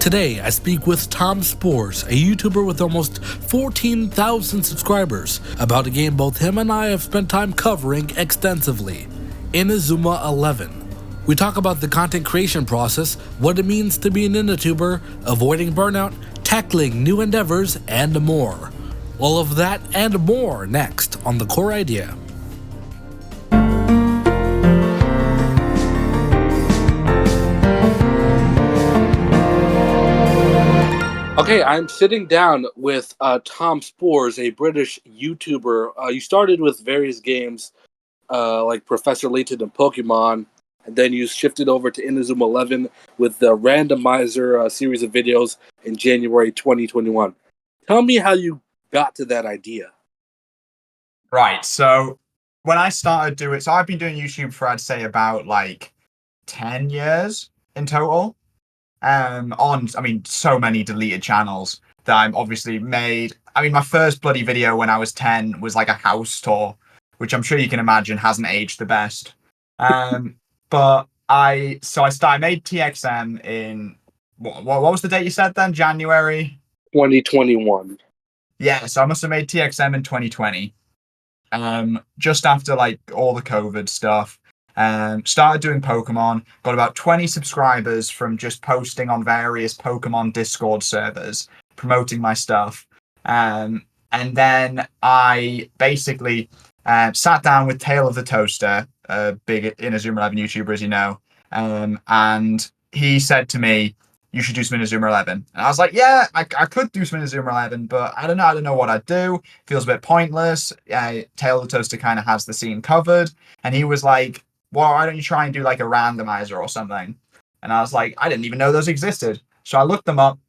Today, I speak with Tom Spores, a YouTuber with almost 14,000 subscribers, about a game both him and I have spent time covering extensively, Inazuma 11. We talk about the content creation process, what it means to be an Inatuber, avoiding burnout, tackling new endeavors, and more. All of that and more next on The Core Idea. Okay, I'm sitting down with Tom Spores, a British YouTuber. You started with various games like Professor Layton and Pokemon, and then you shifted over to Inazuma 11 with the Randomizer series of videos in January 2021. Tell me how you got to that idea. Right, so when I started doing, so I've been doing YouTube for I'd say about like 10 years in total. So many deleted channels that I'm obviously made. My first bloody video when I was 10 was like a house tour, which I'm sure you can imagine hasn't aged the best. But I made TXM in what was the date you said then? January 2021. Yeah, so I must have made TXM in 2020. Just after like all the COVID stuff. Started doing Pokemon, got about 20 subscribers from just posting on various Pokemon Discord servers, promoting my stuff. And then I basically sat down with Tale of the Toaster, a big Inazuma 11 YouTuber, as you know, and he said to me, you should do some Inazuma 11. And I was like, yeah, I could do some Inazuma 11, but I don't know what I'd do. Feels a bit pointless. Tale of the Toaster kind of has the scene covered. And he was like, well, why don't you try and do like a randomizer or something? And I was like, I didn't even know those existed. So I looked them up.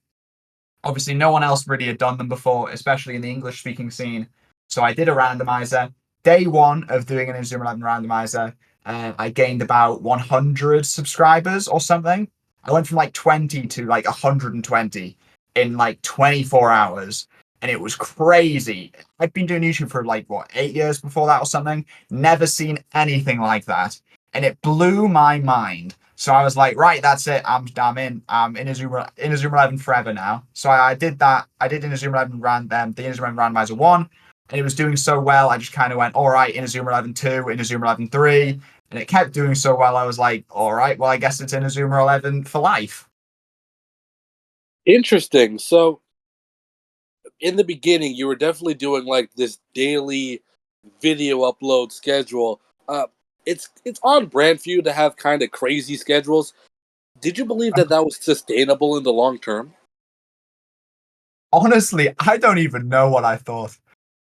Obviously, no one else really had done them before, especially in the English-speaking scene. So I did a randomizer. Day one of doing an Inazuma 11 randomizer, I gained about 100 subscribers or something. I went from like 20 to like 120 in like 24 hours. And it was crazy. I'd been doing YouTube for like, 8 years before that or something. Never seen anything like that. And it blew my mind. So I was like, right, that's it. I'm in. I'm Inazuma 11 forever now. So I did that. I did Inazuma 11 the Inazuma 11 Randomizer 1. And it was doing so well, I just kind of went, all right, Inazuma 11 2, Inazuma 11 3. And it kept doing so well, I was like, all right, well, I guess it's Inazuma 11 for life. Interesting. So, in the beginning, you were definitely doing like this daily video upload schedule. It's on brand for you to have kind of crazy schedules. Did you believe that was sustainable in the long term? Honestly, I don't even know what I thought.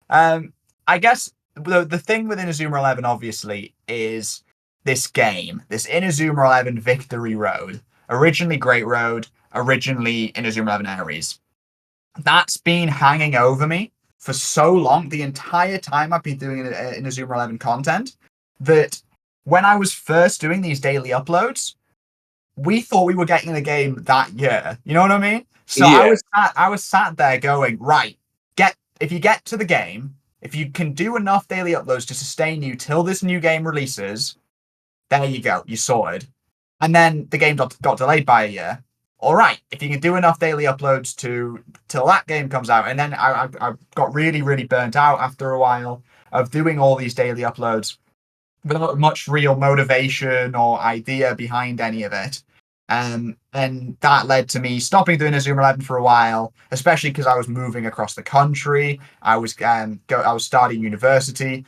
I guess the thing with Inazuma 11, obviously, is this game, this Inazuma 11 Victory Road. Originally Great Road, originally Inazuma 11 Ares. That's been hanging over me for so long, the entire time I've been doing Inazuma 11 content, that when I was first doing these daily uploads, we thought we were getting the game that year. You know what I mean? So Yeah. I was sat there going, right, if you get to the game, if you can do enough daily uploads to sustain you till this new game releases, there you go, you sorted. And then the game got delayed by a year. All right, if you can do enough daily uploads till that game comes out, and then I got really, really burnt out after a while of doing all these daily uploads without much real motivation or idea behind any of it. And that led to me stopping doing Inazuma 11 for a while, especially because I was moving across the country. I was starting university.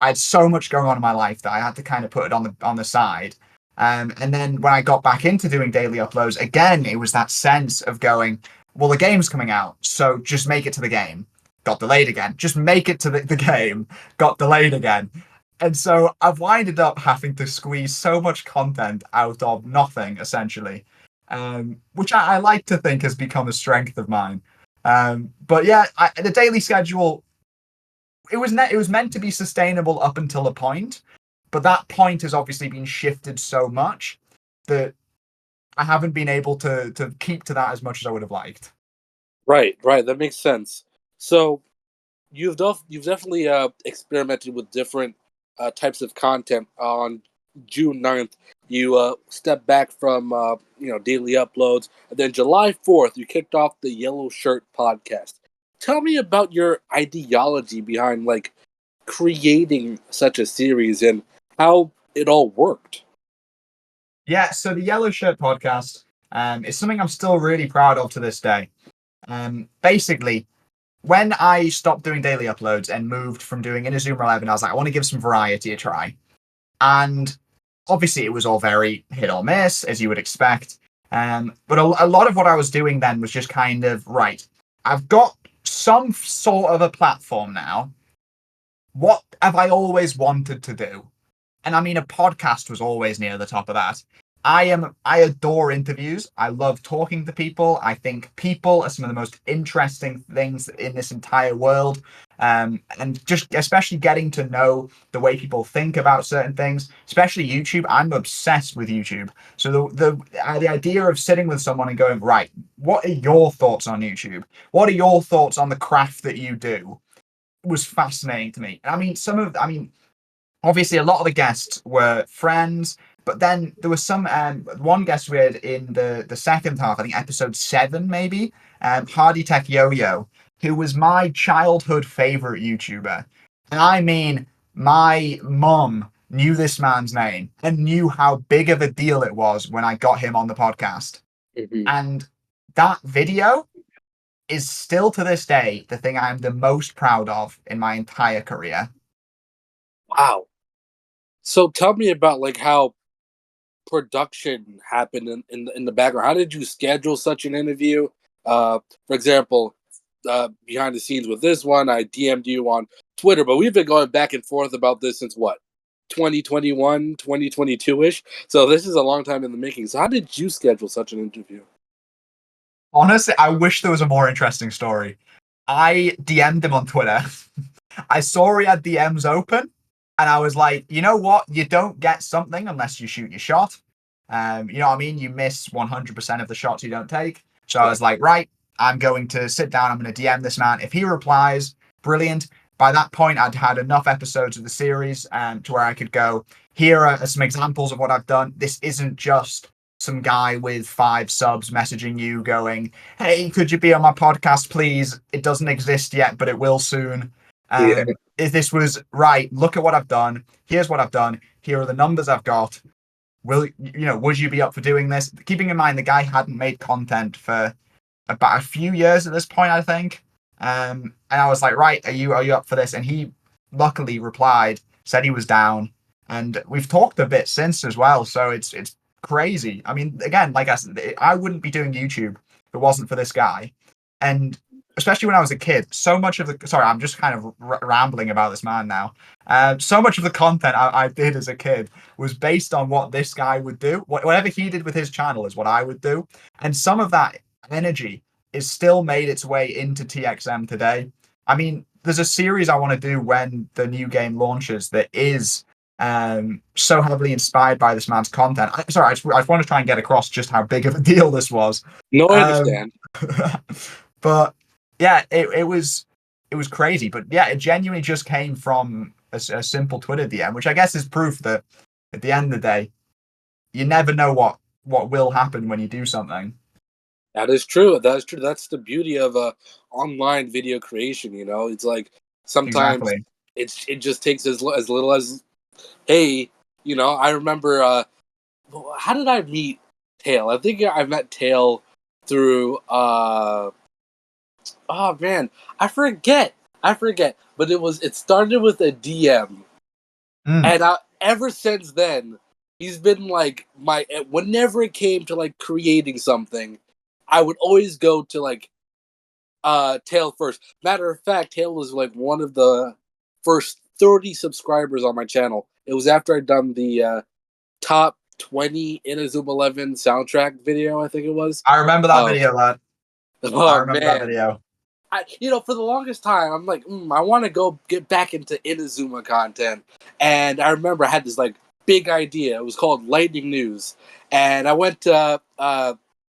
I had so much going on in my life that I had to kind of put it on the side. And then when I got back into doing daily uploads, again, it was that sense of going, well, the game's coming out, so just make it to the game. Got delayed again. Just make it to the game. Got delayed again. And so I've winded up having to squeeze so much content out of nothing, essentially, which I like to think has become a strength of mine. But yeah, the daily schedule, it was meant to be sustainable up until a point, but that point has obviously been shifted so much that I haven't been able to keep to that as much as I would have liked. Right. That makes sense. So you've definitely experimented with different types of content. On June 9th, you stepped back from daily uploads, and then July 4th you kicked off the Yellow Shirt podcast. Tell me about your ideology behind like creating such a series and how it all worked. Yeah, so the Yellow Shirt podcast is something I'm still really proud of to this day. Basically, when I stopped doing daily uploads and moved from doing Inazuma 11, I was like, I want to give some variety a try. And obviously, it was all very hit or miss, as you would expect. But a lot of what I was doing then was just kind of, right, I've got some sort of a platform now. What have I always wanted to do? And I mean, a podcast was always near the top of that. I adore interviews. I love talking to people. I think people are some of the most interesting things in this entire world. And just especially getting to know the way people think about certain things, especially YouTube. I'm obsessed with YouTube. So the idea of sitting with someone and going, right, what are your thoughts on YouTube? What are your thoughts on the craft that you do? Was fascinating to me. And I mean, obviously a lot of the guests were friends, but then there was some one guest we had in the second half, I think episode 7 maybe, Hardy Tech Yo-Yo, who was my childhood favorite YouTuber. And I mean, my mum knew this man's name and knew how big of a deal it was when I got him on the podcast. Mm-hmm. And that video is still to this day the thing I'm the most proud of in my entire career. Wow. So tell me about like how production happened in the background. How did you schedule such an interview? For example, behind the scenes with this one, I DM'd you on Twitter, but we've been going back and forth about this since what? 2021, 2022-ish. So this is a long time in the making. So how did you schedule such an interview? Honestly, I wish there was a more interesting story. I DM'd him on Twitter. I saw he had DMs open, and I was like, you know what? You don't get something unless you shoot your shot. You know what I mean? You miss 100% of the shots you don't take. So I was like, right, I'm going to sit down. I'm going to DM this man. If he replies, brilliant. By that point, I'd had enough episodes of the series to where I could go, here are some examples of what I've done. This isn't just some guy with 5 subs messaging you going, hey, could you be on my podcast, please? It doesn't exist yet, but it will soon. Yeah. If this was right, look at what I've done. Here's what I've done. Here are the numbers I've got. Would you be up for doing this? Keeping in mind the guy hadn't made content for about a few years at this point, I think. And I was like, right, are you up for this? And he luckily replied, said he was down, and we've talked a bit since as well. So it's crazy. I mean, again, like I said, I wouldn't be doing YouTube if it wasn't for this guy, and especially when I was a kid, so much of the sorry, I'm just kind of rambling about this man now. So much of the content I did as a kid was based on what this guy would do. Whatever he did with his channel is what I would do, and some of that energy is still made its way into TXM today. I mean, there's a series I want to do when the new game launches that is so heavily inspired by this man's content. I want to try and get across just how big of a deal this was. No, I understand. But yeah, it was crazy. But yeah, it genuinely just came from a simple Twitter DM, which I guess is proof that at the end of the day, you never know what will happen when you do something. That is true. That is true. That's the beauty of online video creation. You know, it's like sometimes Exactly. it just takes as little as, hey, I remember. How did I meet Tail? I think I met Tail through. Oh man, I forget. But it started with a DM, Mm. and ever since then, he's been like whenever it came to like creating something, I would always go to like Tail first. Matter of fact, Tail was like one of the first 30 subscribers on my channel. It was after I'd done the top 20 Inazuma 11 soundtrack video, I think it was. I remember that Oh, video, lad. I oh remember that man. video. For the longest time, I'm like, I want to go get back into Inazuma content. And I remember I had this like big idea. It was called Lightning News. And I went to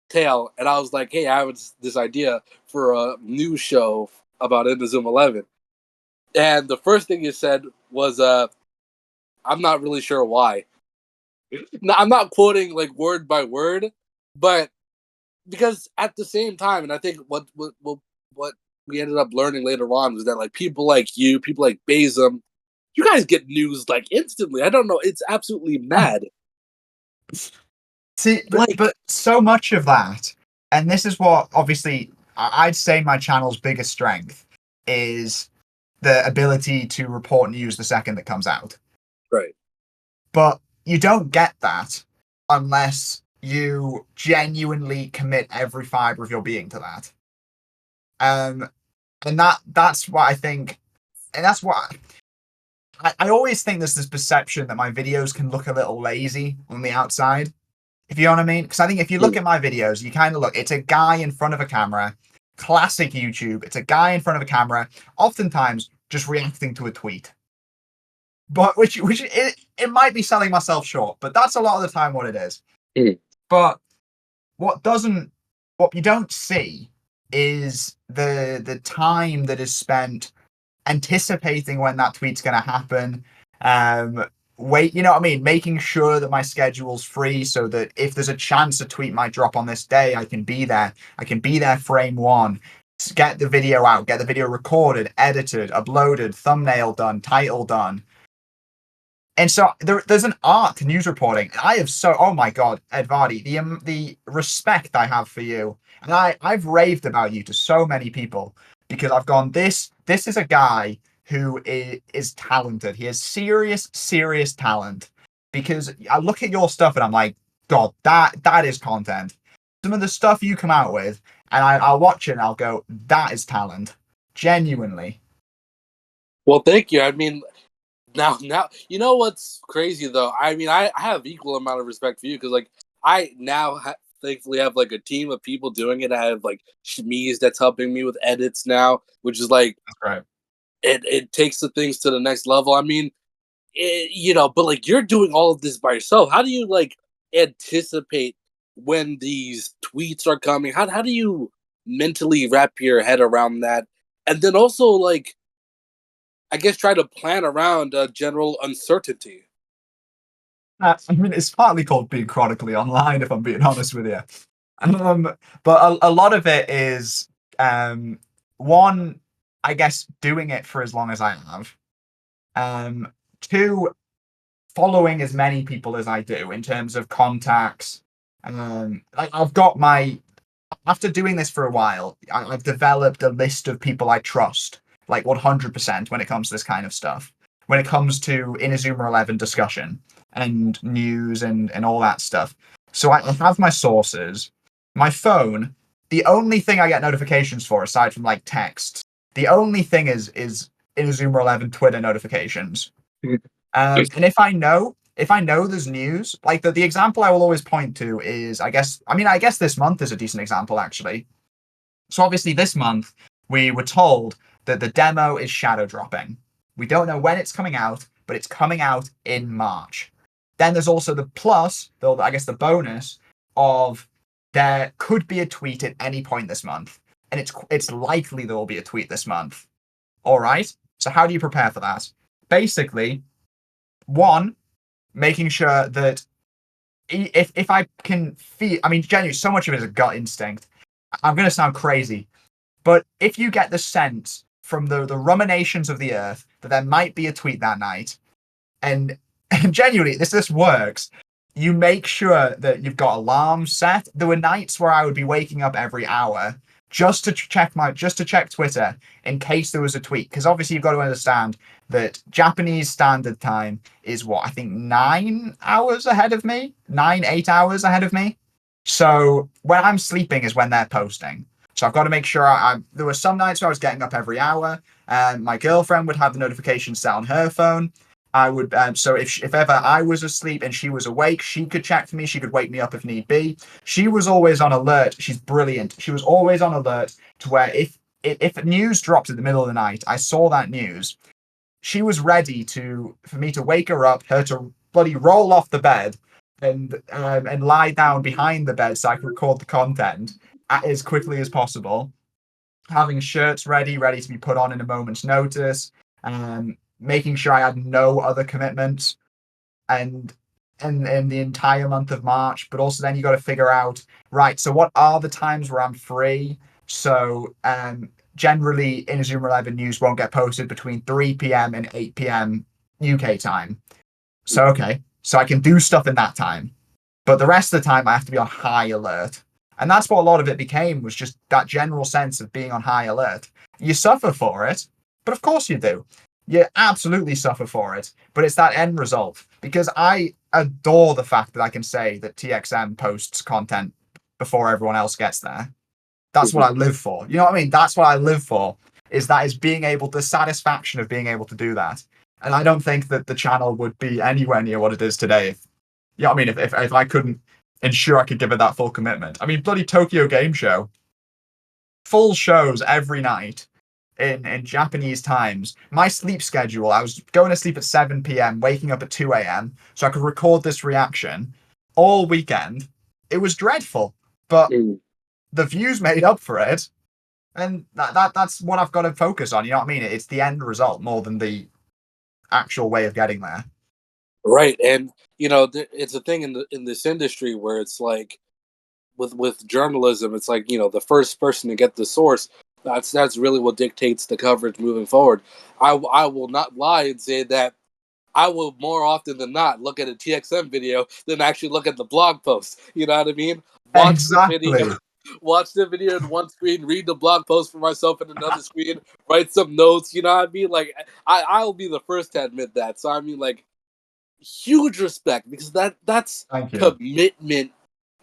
Tail and I was like, hey, I have this idea for a news show about Inazuma 11. And the first thing he said was, I'm not really sure why. No, I'm not quoting like word by word, but because at the same time, and I think what we ended up learning later on was that like people like you, people like Bazum, you guys get news like instantly. I don't know, it's absolutely mad. See, Like, but so much of that, and this is what obviously I'd say my channel's biggest strength is the ability to report news the second that comes out. right. But you don't get that unless you genuinely commit every fiber of your being to that. And that's what I think, and that's what I always think there's this perception that my videos can look a little lazy on the outside. If you know what I mean? Because I think if you look at my videos, you kind of look, it's a guy in front of a camera, classic YouTube. It's a guy in front of a camera, oftentimes just reacting to a tweet. But which it might be selling myself short, but that's a lot of the time what it is. Mm. But what doesn't what you don't see is the time that is spent anticipating when that tweet's going to happen. Wait, you know what I mean? Making sure that my schedule's free so that if there's a chance a tweet might drop on this day, I can be there. I can be there frame one, get the video out, get the video recorded, edited, uploaded, thumbnail done, title done. And so there's an art to news reporting. I have oh my god, Edvardi, the respect I have for you, and I've raved about you to so many people because I've gone this is a guy who is talented. He has serious talent. Because I look at your stuff and I'm like, God, that is content. Some of the stuff you come out with, and I'll watch it and I'll go, that is talent, genuinely. Well, thank you. I mean, now, you know what's crazy though? I mean, I have equal amount of respect for you because like I now thankfully have like a team of people doing it. I have like Shamiz that's helping me with edits now, which is like That's right. it takes the things to the next level. I mean, but like you're doing all of this by yourself. How do you like anticipate when these tweets are coming? How do you mentally wrap your head around that? And then also like I guess try to plan around general uncertainty. I mean, it's partly called being chronically online, if I'm being honest with you. But a lot of it is one, I guess, doing it for as long as I have. Two, following as many people as I do in terms of contacts. Like I've got after doing this for a while, I've developed a list of people I trust, like 100% when it comes to this kind of stuff. When it comes to Inazuma 11 discussion and news and all that stuff. So I have my sources. My phone, the only thing I get notifications for, aside from like texts, the only thing is Inazuma 11 Twitter notifications. And if I know there's news, like the example I will always point to is I guess this month is a decent example actually. So obviously this month we were told that the demo is shadow dropping. We don't know when it's coming out, but it's coming out in March. Then there's also the plus, though I guess the bonus of there could be a tweet at any point this month, and it's likely there will be a tweet this month. All right. So how do you prepare for that? Basically, one, making sure that if I can feel, I mean, genuinely, so much of it is a gut instinct. I'm going to sound crazy, but if you get the sense from the ruminations of the earth that there might be a tweet that night, and, and genuinely, this works, you make sure that you've got alarms set. There were nights where I would be waking up every hour just to check Twitter in case there was a tweet. Because obviously you've got to understand that Japanese standard time is what I think 9 hours ahead of me, 8 hours ahead of me. So when I'm sleeping is when they're posting. So I've got to make sure there were some nights where I was getting up every hour, and my girlfriend would have the notifications set on her phone. I would so if ever I was asleep and she was awake, she could check for me. She could wake me up if need be. She was always on alert. She's brilliant. She was always on alert to where if news dropped in the middle of the night, I saw that news. She was ready for me to wake her up, her to bloody roll off the bed and lie down behind the bed so I could record the content as quickly as possible. Having shirts ready to be put on in a moment's notice. Making sure I had no other commitments. And in the entire month of March, but also then you got to figure out, right, so what are the times where I'm free? So generally, Inazuma 11 news won't get posted between 3 p.m. and 8 p.m. UK time. So, okay, so I can do stuff in that time. But the rest of the time, I have to be on high alert. And that's what a lot of it became, was just that general sense of being on high alert. You suffer for it, but of course you do. You absolutely suffer for it. But it's that end result. Because I adore the fact that I can say that TXM posts content before everyone else gets there. That's what I live for. You know what I mean? That's what I live for, is being able, the satisfaction of being able to do that. And I don't think that the channel would be anywhere near what it is today. You know what I mean? If I couldn't ensure I could give it that full commitment. I mean, bloody Tokyo Game Show, full shows every night in Japanese times. My sleep schedule, I was going to sleep at 7 p.m., waking up at 2 a.m. so I could record this reaction all weekend. It was dreadful, but the views made up for it. And that's what I've got to focus on. You know what I mean? It's the end result more than the actual way of getting there. Right, and it's a thing in this industry where it's like with journalism, it's like the first person to get the source. That's really what dictates the coverage moving forward. I will not lie and say that I will more often than not look at a TXM video than actually look at the blog post. You know what I mean? Watch the video. Watch the video in one screen, read the blog post for myself in another screen, write some notes. You know what I mean? Like I'll be the first to admit that. So I mean, like, huge respect, because that's commitment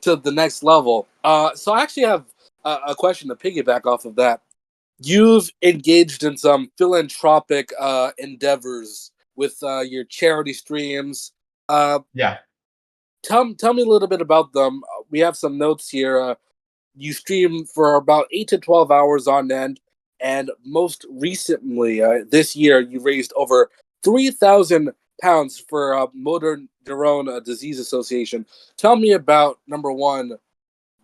to the next level. So I actually have a question to piggyback off of that. You've engaged in some philanthropic endeavors with your charity streams. Yeah. Tell me a little bit about them. We have some notes here. You stream for about 8 to 12 hours on end, and most recently, this year, you raised over 3,000 pounds for Motor Neurone Disease Association. Tell me about, number one,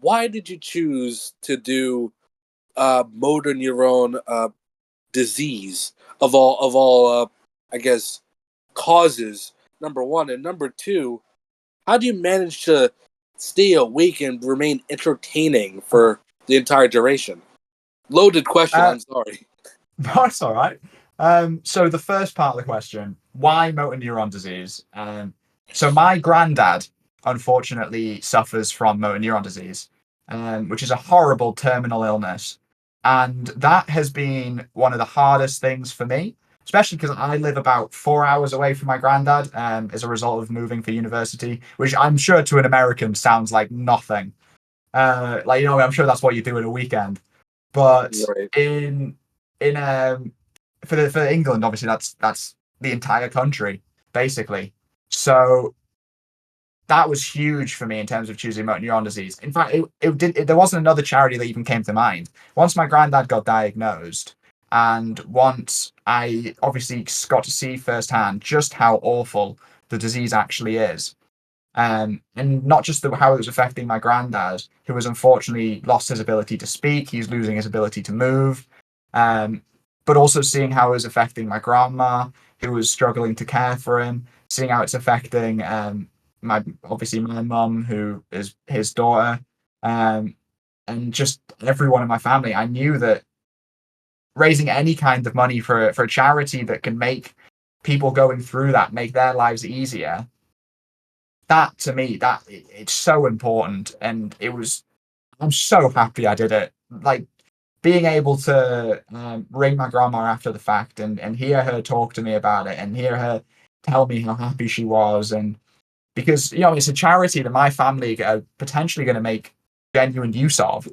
why did you choose to do motor neuron disease of all I guess causes, number one, and number two, how do you manage to stay awake and remain entertaining for the entire duration? Loaded question. I'm sorry. That's all right. So the first part of the question, why motor neuron disease? So my granddad, unfortunately, suffers from motor neuron disease, which is a horrible terminal illness. And that has been one of the hardest things for me, especially because I live about 4 hours away from my granddad, as a result of moving for university, which I'm sure to an American sounds like nothing. I'm sure that's what you do in a weekend. But Right. in for England, obviously that's the entire country basically. So that was huge for me in terms of choosing motor neuron disease. In fact, there wasn't another charity that even came to mind. Once my granddad got diagnosed, and once I obviously got to see firsthand just how awful the disease actually is, and not just how it was affecting my granddad, who has unfortunately lost his ability to speak, he's losing his ability to move, but also seeing how it was affecting my grandma, who was struggling to care for him, seeing how it's affecting my mum, who is his daughter, and just everyone in my family. I knew that raising any kind of money for a charity that can make people going through that, make their lives easier, that to me, it's so important. And I'm so happy I did it. Like, being able to ring my grandma after the fact and hear her talk to me about it and hear her tell me how happy she was. And because, it's a charity that my family are potentially going to make genuine use of,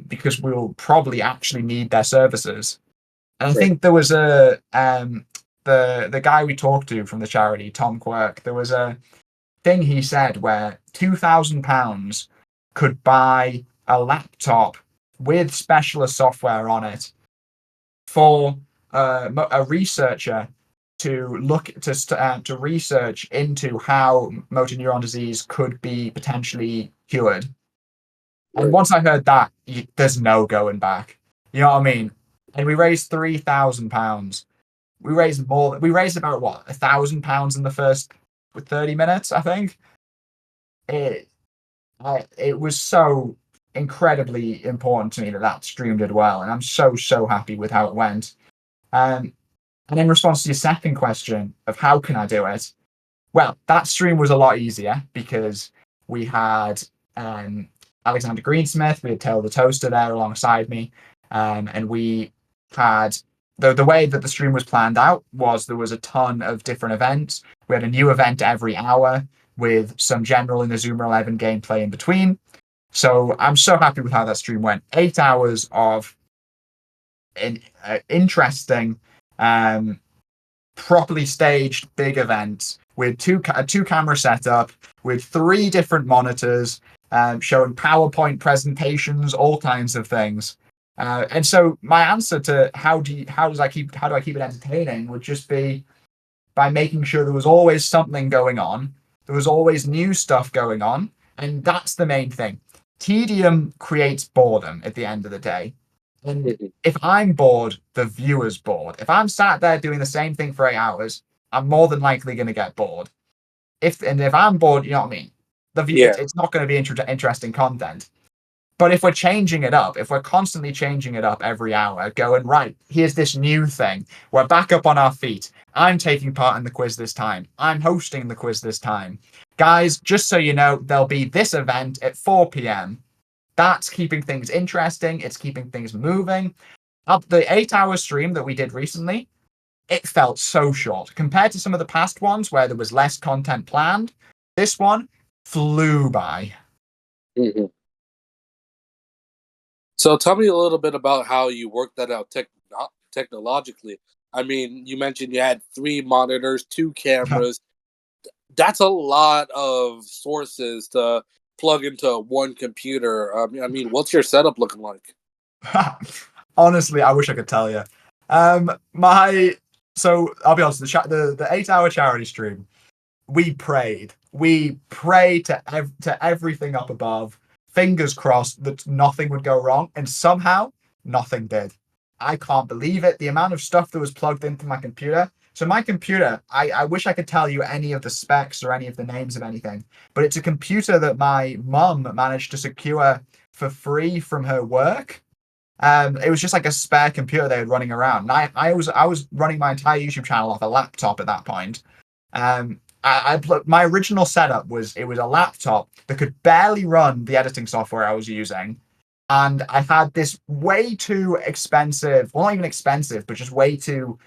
because we'll probably actually need their services. And I think there was the guy we talked to from the charity, Tom Quirk, there was a thing he said where £2,000 could buy a laptop with specialist software on it for a researcher to look to research into how motor neuron disease could be potentially cured. And once I heard that, there's no going back. You know what I mean? And we raised £3,000. We raised about what, £1,000 in the first 30 minutes, I think. It was so incredibly important to me that stream did well, and I'm so happy with how it went. Um, and in response to your second question of how can I do it, well, that stream was a lot easier because we had Alexander Greensmith, we had Taylor the Toaster there alongside me, and we had the way that the stream was planned out was there was a ton of different events. We had a new event every hour with some general Inazuma 11 gameplay in between. So I'm so happy with how that stream went. 8 hours of interesting, properly staged big event with two camera setup with 3 different monitors, showing PowerPoint presentations, all kinds of things. And so my answer to how do I keep it entertaining would just be by making sure there was always something going on. There was always new stuff going on. And that's the main thing. Tedium creates boredom at the end of the day. And if I'm bored, the viewer's bored. If I'm sat there doing the same thing for 8 hours, I'm more than likely going to get bored. If I'm bored, you know what I mean? It's not going to be interesting content. But if we're changing it up, if we're constantly changing it up every hour, going, right, here's this new thing. We're back up on our feet. I'm taking part in the quiz this time. I'm hosting the quiz this time. Guys, just so you know, there'll be this event at 4 p.m. That's keeping things interesting. It's keeping things moving. Up the 8-hour stream that we did recently, it felt so short. Compared to some of the past ones where there was less content planned, this one flew by. Mm-hmm. So tell me a little bit about how you worked that out technologically. I mean, you mentioned you had 3 monitors, 2 cameras. That's a lot of sources to plug into one computer. I mean, what's your setup looking like? Honestly, I wish I could tell you. So I'll be honest. The 8-hour charity stream, we prayed. We prayed to everything up above. Fingers crossed that nothing would go wrong, and somehow nothing did. I can't believe it. The amount of stuff that was plugged into my computer. So my computer, I wish I could tell you any of the specs or any of the names of anything, but it's a computer that my mum managed to secure for free from her work. It was just like a spare computer they had running around. And I was running my entire YouTube channel off a laptop at that point. My original setup was a laptop that could barely run the editing software I was using, and I had this way too expensive, well, not even expensive, but just way too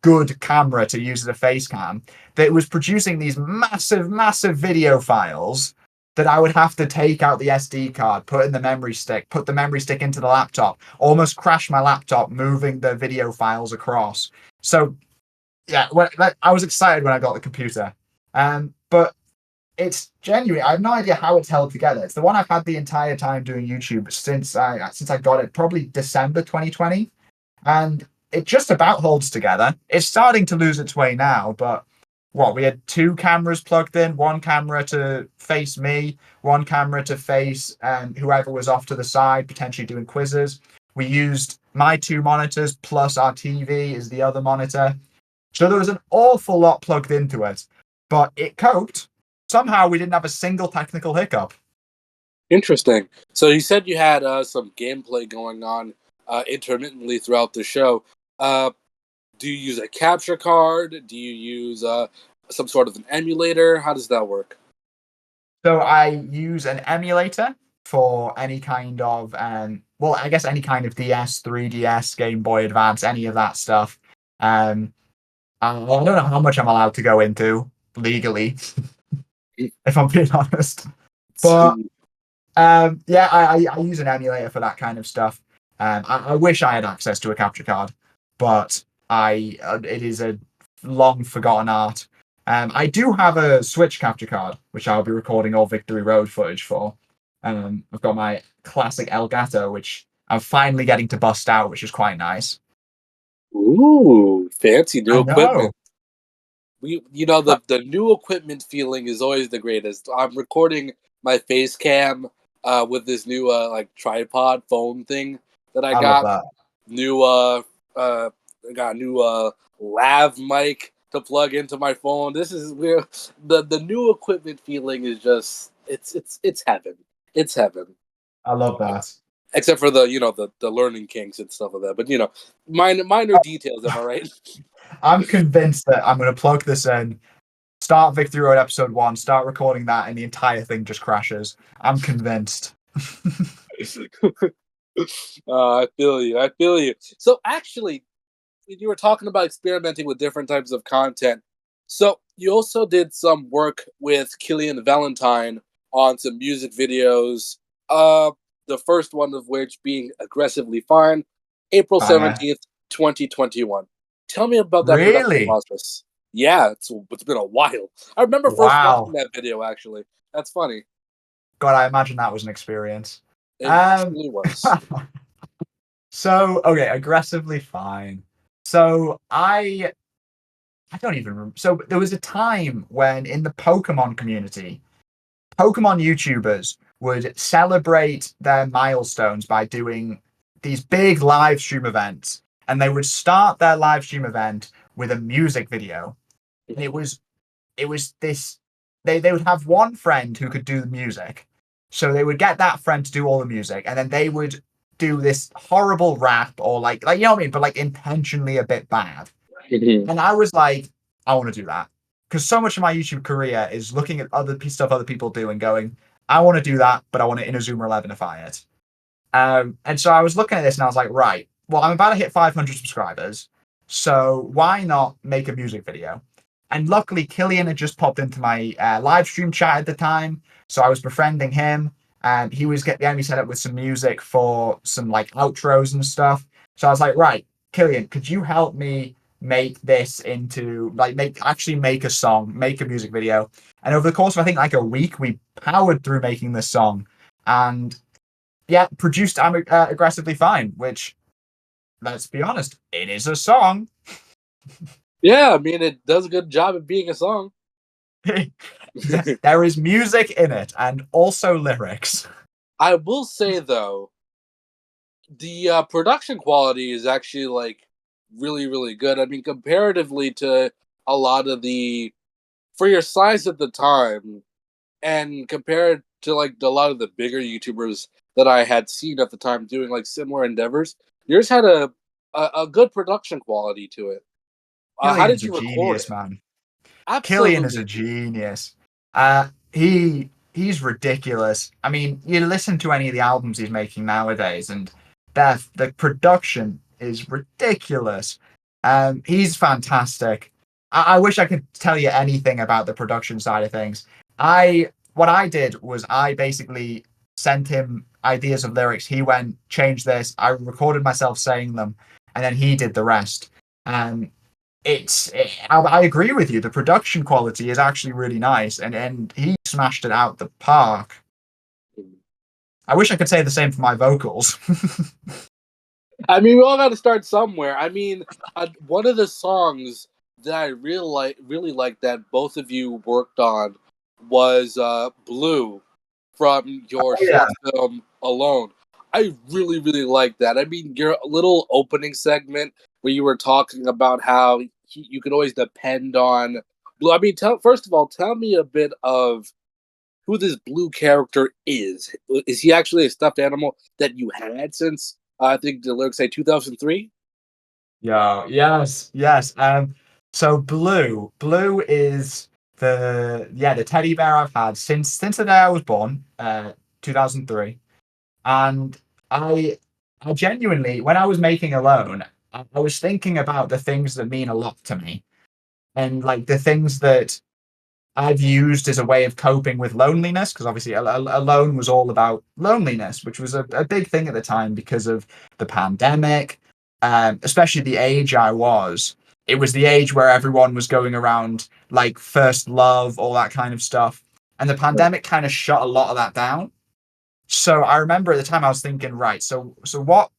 good camera to use as a face cam that was producing these massive video files that I would have to take out the SD card, put in the memory stick, put the memory stick into the laptop, almost crash my laptop moving the video files across. So yeah, I was excited when I got the computer. But it's genuine. I have no idea how it's held together. It's the one I've had the entire time doing YouTube since I got it, probably December 2020, and it just about holds together. It's starting to lose its way now, but we had 2 cameras plugged in, 1 camera to face me, 1 camera to face whoever was off to the side, potentially doing quizzes. We used my 2 monitors plus our TV is the other monitor. So there was an awful lot plugged into it, but it coped. Somehow we didn't have a single technical hiccup. Interesting. So you said you had some gameplay going on intermittently throughout the show. Do you use a capture card? Do you use some sort of an emulator? How does that work? So I use an emulator for any kind of, I guess any kind of DS, 3DS, Game Boy Advance, any of that stuff. I don't know how much I'm allowed to go into legally, if I'm being honest. But yeah, I use an emulator for that kind of stuff. I wish I had access to a capture card, but it is a long forgotten art. I do have a Switch capture card, which I'll be recording all Victory Road footage for. I've got my classic Elgato, which I'm finally getting to bust out, which is quite nice. Ooh, fancy new I know. equipment. The new equipment feeling is always the greatest. I'm recording my face cam with this new like tripod phone thing that I I love got. that. New I got a new lav mic. to plug into my phone. This is where the new equipment feeling is just it's heaven. It's heaven. I love that. Except for the learning kinks and stuff like that. But minor details, am I right? I'm convinced that I'm going to plug this in, start Victory Road episode 1, start recording that, and the entire thing just crashes. I'm convinced. I feel you. I feel you. So actually, you were talking about experimenting with different types of content. So you also did some work with Killian Valentine on some music videos. The first one of which being Aggressively Fine, April Banger. 17th, 2021. Tell me about that production Really? process. Yeah, it's been a while. I remember first watching Wow. that video actually. That's funny. God, I imagine that was an experience. It Um, truly was. so okay, Aggressively Fine. So I don't even remember. So there was a time when in the Pokemon community, Pokemon YouTubers would celebrate their milestones by doing these big live stream events. And they would start their live stream event with a music video. And it was this they would have one friend who could do the music. So they would get that friend to do all the music, and then they would do this horrible rap or like you know what I mean, but like intentionally a bit bad. And I was like, I want to do that. Because so much of my YouTube career is looking at other stuff other people do and going, I want to do that, but I want to Inazuma 11ify it. And so I was looking at this and I was like, right, well, I'm about to hit 500 subscribers. So why not make a music video? And luckily, Killian had just popped into my live stream chat at the time. So I was befriending him. And he was getting me set up with some music for some like outros and stuff. So I was like, right, Killian, could you help me make this into like make a song, make a music video? And over the course of I think like a week, we powered through making this song. And yeah, produced Aggressively Fine, which, let's be honest, it is a song. Yeah, I mean it does a good job of being a song. There is music in it and also lyrics. I will say though, the production quality is actually like really, really good. I mean, comparatively to a lot of the for your size at the time, and compared to like a lot of the bigger YouTubers that I had seen at the time doing like similar endeavors, yours had a good production quality to it. How did Killian's a you record genius, it? man. Killian is a Absolutely. genius. He's ridiculous. I mean, you listen to any of the albums he's making nowadays, and the production is ridiculous. He's fantastic. I wish I could tell you anything about the production side of things. What I did was I basically sent him ideas of lyrics. He went, change this. I recorded myself saying them, and then he did the rest. Um, I agree with you. The production quality is actually really nice, and he smashed it out the park. I wish I could say the same for my vocals. I mean, we all got to start somewhere. I mean, one of the songs that I really like that both of you worked on was "Blue" from your Yeah, short film "Alone." I really, really like that. I mean, your little opening segment where you were talking about how you could always depend on Blue. I mean, first of all, tell me a bit of who this Blue character is. Is he actually a stuffed animal that you had since I think the lyrics say 2003? yeah, yes, yes. So Blue is the teddy bear I've had since the day I was born, 2003, and I I genuinely, when I was making Alone, I was thinking about the things that mean a lot to me, and like the things that I've used as a way of coping with loneliness, because obviously Alone was all about loneliness, which was a big thing at the time because of the pandemic, especially the age I was. It was the age where everyone was going around like first love, all that kind of stuff. And the pandemic kind of shut a lot of that down. So I remember at the time I was thinking, right, so what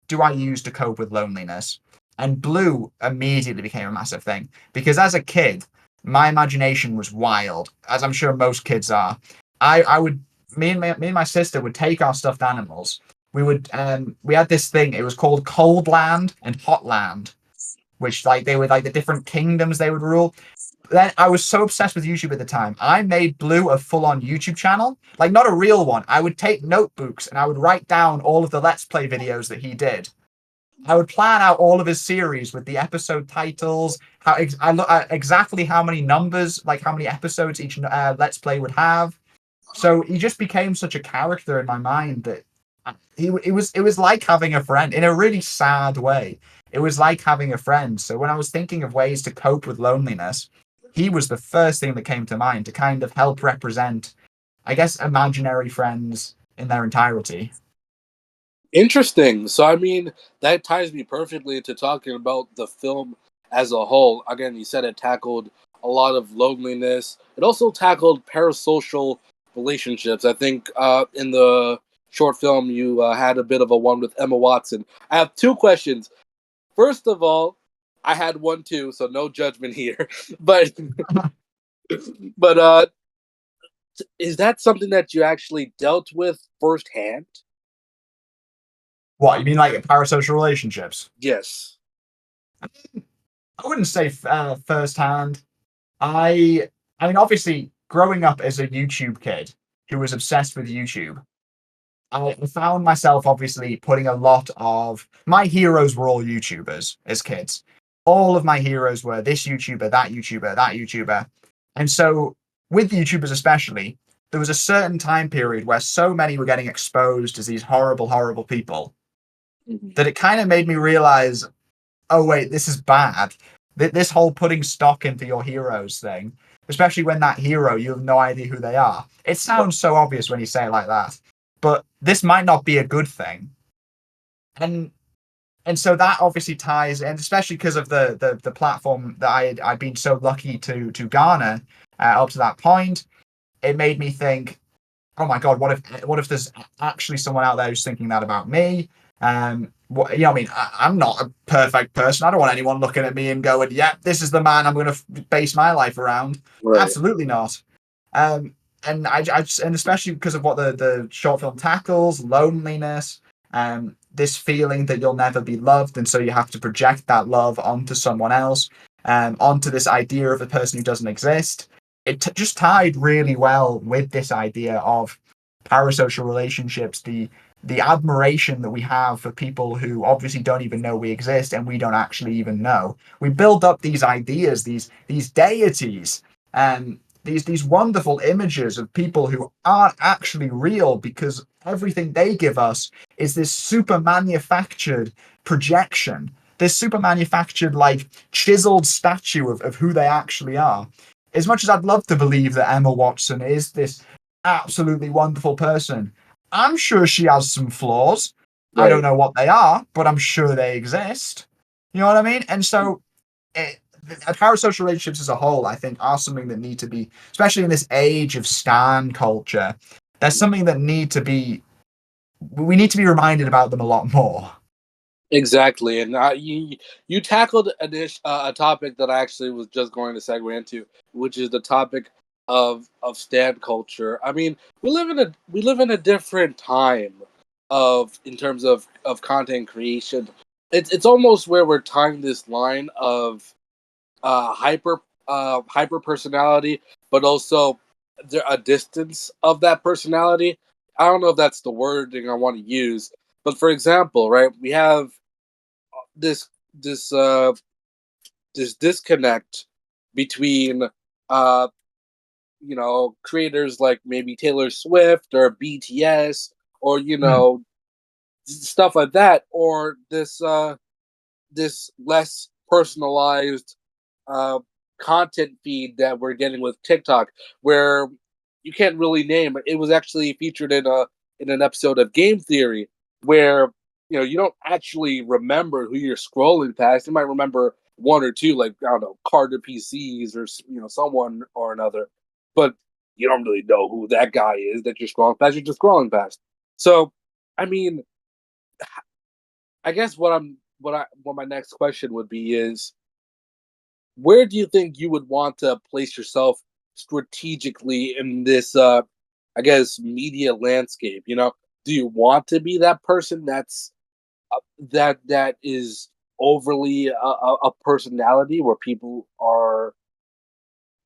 do I use to cope with loneliness? And Blue immediately became a massive thing because as a kid, my imagination was wild, as I'm sure most kids are. I would me and my sister would take our stuffed animals. We had this thing. It was called Cold Land and Hot Land, which like they were like the different kingdoms they would rule. Then I was so obsessed with YouTube at the time. I made Blue a full-on YouTube channel, like not a real one. I would take notebooks and I would write down all of the Let's Play videos that he did. I would plan out all of his series with the episode titles. I look at exactly how many numbers, like how many episodes each Let's Play would have. So he just became such a character in my mind that it was like having a friend in a really sad way. It was like having a friend. So when I was thinking of ways to cope with loneliness, he was the first thing that came to mind to kind of help represent, I guess, imaginary friends in their entirety. Interesting. So, I mean, that ties me perfectly into talking about the film as a whole. Again, you said it tackled a lot of loneliness. It also tackled parasocial relationships. I think in the short film, you had a bit of a one with Emma Watson. I have two questions. First of all, I had one too, so no judgment here. But but is that something that you actually dealt with firsthand? What, you mean like parasocial relationships? Yes. I wouldn't say firsthand. I mean, obviously, growing up as a YouTube kid who was obsessed with YouTube, I found myself obviously putting a lot of my heroes were all YouTubers as kids. All of my heroes were this YouTuber, that YouTuber, that YouTuber. And so, with YouTubers especially, there was a certain time period where so many were getting exposed as these horrible, horrible people Mhm. that it kind of made me realize, oh, wait, this is bad. This whole putting stock into your heroes thing, especially when that hero, you have no idea who they are. It sounds so obvious when you say it like that, but this might not be a good thing. And so that obviously ties, and especially because of the platform that I'd been so lucky to garner up to that point, it made me think, oh my god, what if there's actually someone out there who's thinking that about me? What, you know, I mean, I'm not a perfect person. I don't want anyone looking at me and going, "Yeah, this is the man I'm going to base my life around." Right. Absolutely not. Um, and and especially because of what the short film tackles, loneliness, this feeling that you'll never be loved, and so you have to project that love onto someone else, onto this idea of a person who doesn't exist. It just tied really well with this idea of parasocial relationships, the admiration that we have for people who obviously don't even know we exist and we don't actually even know. We build up these ideas, these deities, these wonderful images of people who aren't actually real because everything they give us is this super manufactured projection, this super manufactured, like chiseled statue of who they actually are. As much as I'd love to believe that Emma Watson is this absolutely wonderful person, I'm sure she has some flaws. I don't Right. know what they are, but I'm sure they exist. You know what I mean? And so, parasocial relationships as a whole, I think, are something that need to be, especially in this age of stan culture, there's something that we need to be reminded about them a lot more. Exactly, and you tackled a topic that I actually was just going to segue into, which is the topic of stan culture. I mean, we live in a different time of in terms of content creation. It's almost where we're tying this line of hyper personality, but also a distance of that personality. I don't know if that's the wording I want to use, but for example, right, we have this this uh this disconnect between uh creators like maybe Taylor Swift or BTS or Hmm. stuff like that, or this less personalized uh content feed that we're getting with TikTok, where you can't really name it. It was actually featured in an episode of Game Theory where you don't actually remember who you're scrolling past. You might remember one or two, like I don't know, Carter PCs or someone or another, but you don't really know who that guy is that you're scrolling past. You're just scrolling past. So, I mean, I guess what my next question would be is, where do you think you would want to place yourself strategically in this I guess media landscape? Do you want to be that person that is overly a personality where people are,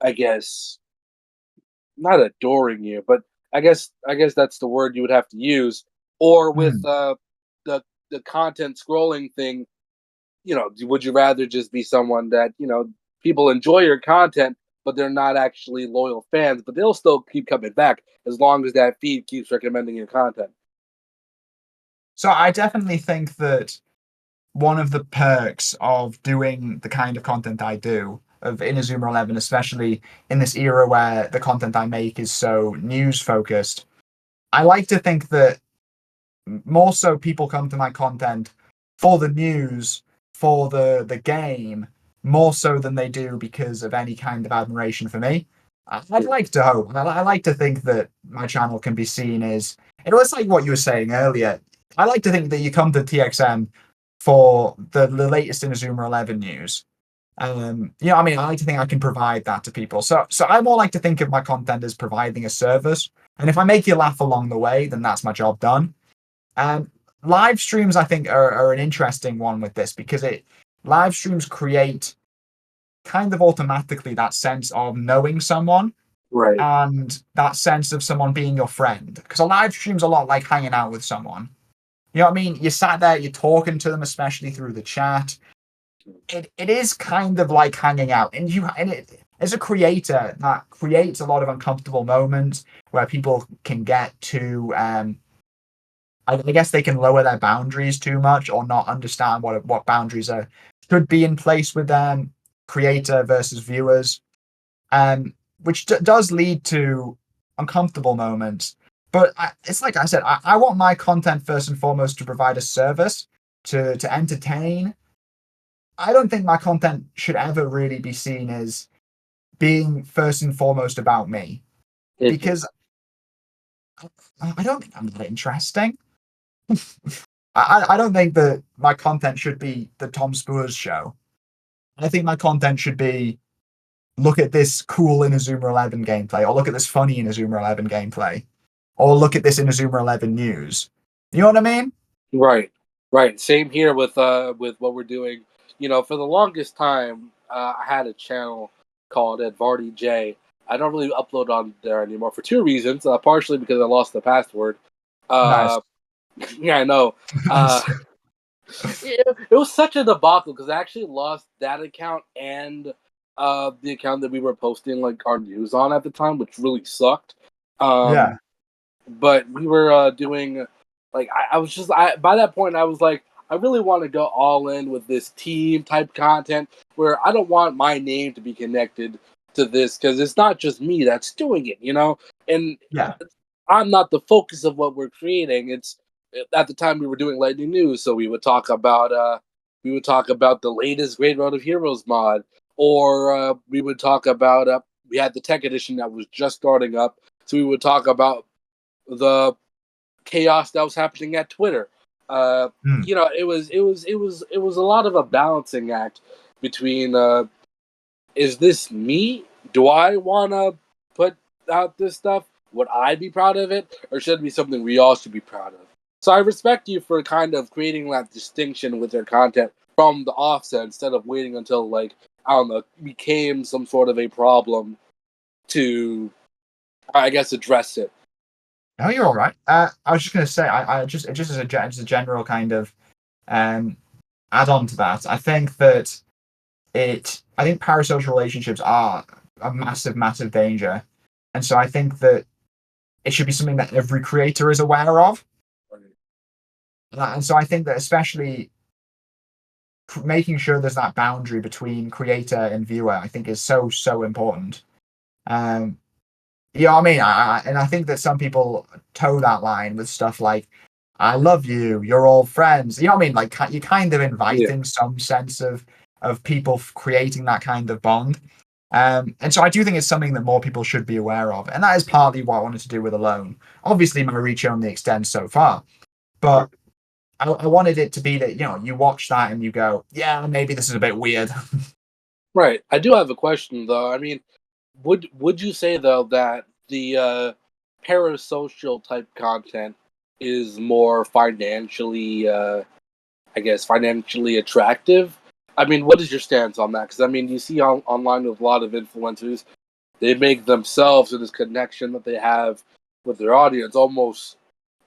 I guess, not adoring you, but I guess that's the word you would have to use. Or with Hmm. the the content scrolling thing, would you rather just be someone that people enjoy your content, but they're not actually loyal fans, but they'll still keep coming back as long as that feed keeps recommending your content. So I definitely think that one of the perks of doing the kind of content I do, of Inazuma 11, especially in this era where the content I make is so news focused, I like to think that more so people come to my content for the news, for the game, more so than they do because of any kind of admiration for me. I'd like to hope. I like to think that my channel can be seen as, it was like what you were saying earlier. I like to think that you come to TXM for the latest Inazuma 11 news. I mean, I like to think I can provide that to people. So I more like to think of my content as providing a service. And if I make you laugh along the way, then that's my job done. Um, Live streams, I think, are an interesting one with this because live streams create kind of automatically that sense of knowing someone Right. and that sense of someone being your friend. Because a live stream's a lot like hanging out with someone. You know what I mean? You sat there, you're talking to them, especially through the chat. It is kind of like hanging out, as a creator, that creates a lot of uncomfortable moments where people can get to I guess they can lower their boundaries too much or not understand what boundaries should be in place with them, creator versus viewers, which does lead to uncomfortable moments. But it's like I said, I want my content first and foremost to provide a service to entertain. I don't think my content should ever really be seen as being first and foremost about me Mhm. because I don't think I'm that interesting. I don't think that my content should be the Tom Spurs show. I think my content should be look at this cool Inazuma 11 gameplay, or look at this funny Inazuma 11 gameplay, or look at this Inazuma 11 news. You know what I mean? Right, right. Same here with what we're doing. For the longest time, I had a channel called EdvardiJ. I don't really upload on there anymore for two reasons. Partially because I lost the password. Nice. Uh, yeah, I know. Uh, it was such a debacle because I actually lost that account and the account that we were posting like our news on at the time, which really sucked. Um, Yeah. but we were doing like I was just I by that point I was like I really want to go all in with this team type content where I don't want my name to be connected to this because it's not just me that's doing it, and Yeah. I'm not the focus of what we're creating. It's at the time we were doing lightning news, so we would talk about the latest Great Road of Heroes mod, or we would talk about we had the tech edition that was just starting up, so we would talk about the chaos that was happening at Twitter. Hmm. It was a lot of a balancing act between is this me? Do I want to put out this stuff? Would I be proud of it, or should it be something we all should be proud of? So I respect you for kind of creating that distinction with your content from the offset instead of waiting until like I don't know became some sort of a problem to I guess address it. No, you're all right. I was just going to say, I just as as a general kind of um, add on to that, I think that I think parasocial relationships are a massive, massive danger. And so I think that it should be something that every creator is aware of. And so I think that especially making sure there's that boundary between creator and viewer, I think is so, so important. Um, you know what I mean? And I think that some people toe that line with stuff like, I love you, you're all friends. You know what I mean? Like you're kind of Yeah. inviting some sense of people creating that kind of bond. And so I do think it's something that more people should be aware of. And that is partly what I wanted to do with Alone. Obviously, my reach only extends so far, but I wanted it to be that, you watch that and you go, yeah, maybe this is a bit weird. Right. I do have a question though. I mean, would you say though that the parasocial type content is more financially I guess, financially attractive. I mean, what is your stance on that? Because I mean, you see online with a lot of influencers, they make themselves and this connection that they have with their audience almost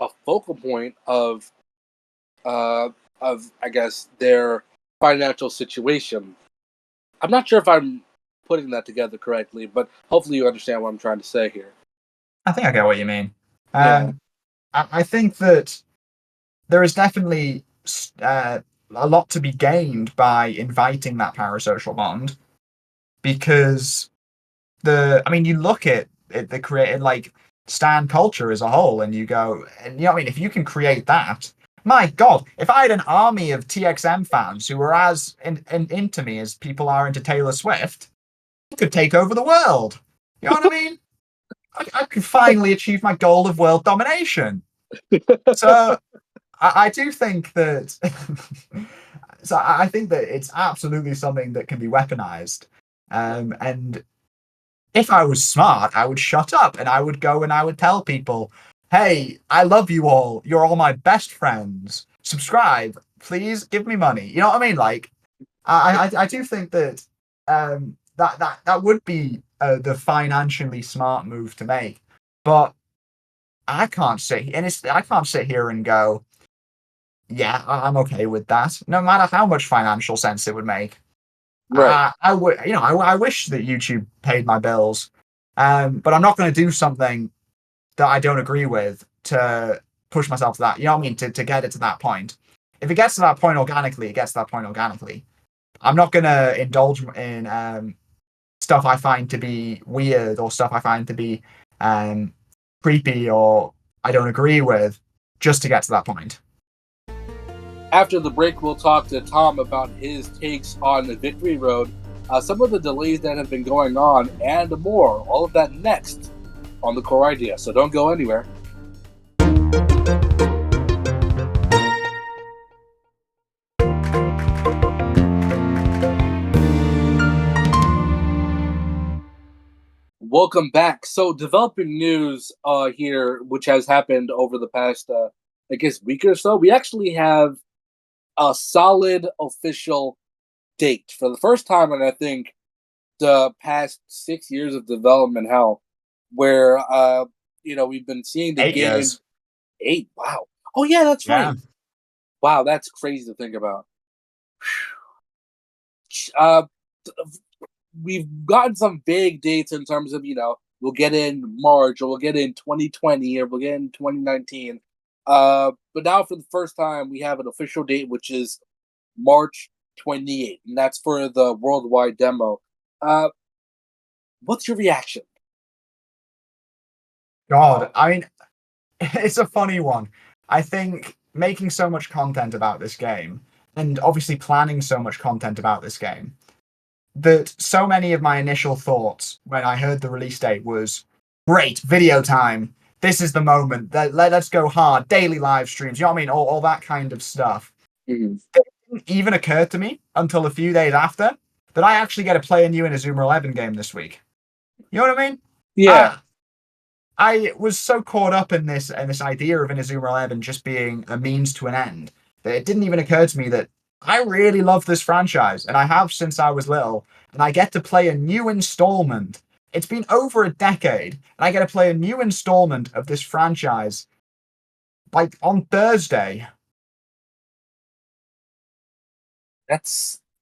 a focal point uh, of I guess their financial situation. I'm not sure if I'm putting that together correctly, but hopefully you understand what I'm trying to say here. I think I get what you mean. Yeah. I think that there is definitely uh, a lot to be gained by inviting that parasocial bond, because you look at the created like stan culture as a whole, and you go, and you know what I mean, if you can create that, my God, if I had an army of TXM fans who were as into me as people are into Taylor Swift, I could take over the world. You know what I mean? I could finally achieve my goal of world domination. So I do think that. So I think that it's absolutely something that can be weaponized. And if I was smart, I would shut up and I would go and I would tell people, "Hey, I love you all. You're all my best friends. Subscribe, please. Give me money." You know what I mean? Like, I do think that that would be the financially smart move to make. But I can't sit here and go, yeah, I'm okay with that, no matter how much financial sense it would make. Right. I would, I wish that YouTube paid my bills, but I'm not going to do something that I don't agree with to push myself to that. You know what I mean? To get it to that point. If it gets to that point organically, it gets to that point organically. I'm not going to indulge in stuff I find to be weird or stuff I find to be um, creepy or I don't agree with just to get to that point. After the break, we'll talk to Tom about his takes on the Victory Road, some of the delays that have been going on, and more. All of that next on The Core Idea. So don't go anywhere. Welcome back. So, developing news here, which has happened over the past, I guess, week or so. We actually have a solid official date for the first time in I think the past 6 years of development hell, where we've been seeing the 8 years. game. Eight, wow. Oh yeah, that's Yeah. right. Wow, that's crazy to think about. uh we've gotten some vague dates in terms of, we'll get in March, or we'll get in 2020, or we'll get in 2019. But now for the first time we have an official date, which is March 28th, and that's for the worldwide demo. uh what's your reaction? God, I mean, it's a funny one. I think making so much content about this game, and obviously planning so much content about this game, that so many of my initial thoughts when I heard the release date was, great, video time. This is the moment. Let's go hard. Daily live streams. You know what I mean? All that kind of stuff. Mhm. It didn't even occur to me until a few days after that I actually get to play a new Inazuma 11 game this week. You know what I mean? Yeah. I, I was so caught up in this idea of Inazuma 11 just being a means to an end that it didn't even occur to me that I really love this franchise, and I have since I was little, and I get to play a new installment. It's been over a decade, and I get to play a new installment of this franchise like on Thursday.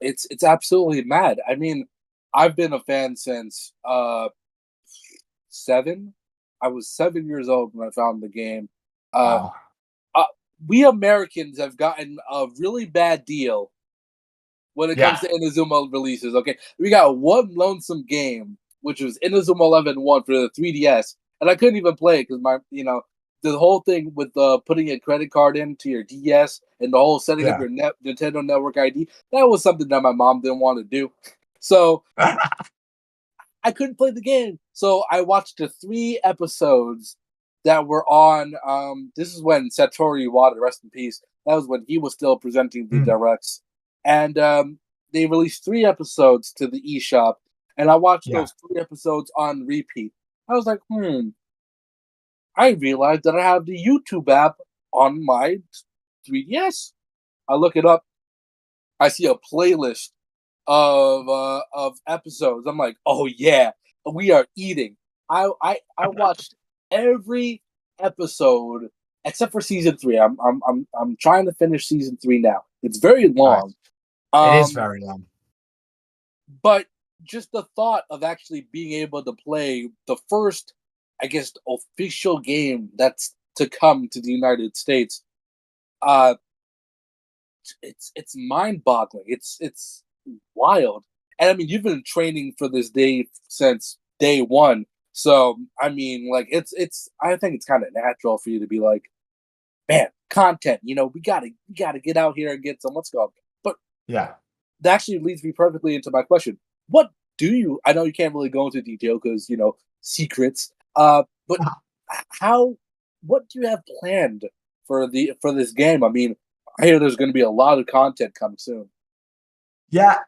It's absolutely mad. I mean, I've been a fan since seven. I was 7 years old when I found the game. Uh, Wow. uh, we Americans have gotten a really bad deal when it comes Yeah. to Inazuma releases. Okay, we got one lonesome game, which was Inazuma 11 1 for the 3DS, and I couldn't even play it because the whole thing with putting a credit card into your DS and the whole setting up Yeah. your Nintendo Network ID, that was something that my mom didn't want to do. So I couldn't play the game. So I watched the 3 episodes that were on. This is when Satoru Iwata, rest in peace. That was when he was still presenting the Mm, directs, and they released 3 episodes to the eShop, and I watched yeah. those 3 episodes on repeat. I was like, I realized that I have the YouTube app on my 3DS. I look it up. I see a playlist of episodes. I'm like, oh yeah, we are eating. I watched every episode except for season 3. I'm trying to finish season 3 now. It's very long. Nice. It is Um, very long. but just the thought of actually being able to play the first, I guess, official game that's to come to the United States, uh, it's mind boggling. It's wild. And I mean, you've been training for this day since day one. So I mean, like it's I think it's kind of natural for you to be like, man, content. We gotta get out here and get some. Let's go. But Yeah. that actually leads me perfectly into my question. What do you? I know you can't really go into detail because secrets. But how? What do you have planned for this game? I mean, I hear there's going to be a lot of content coming soon. Yeah,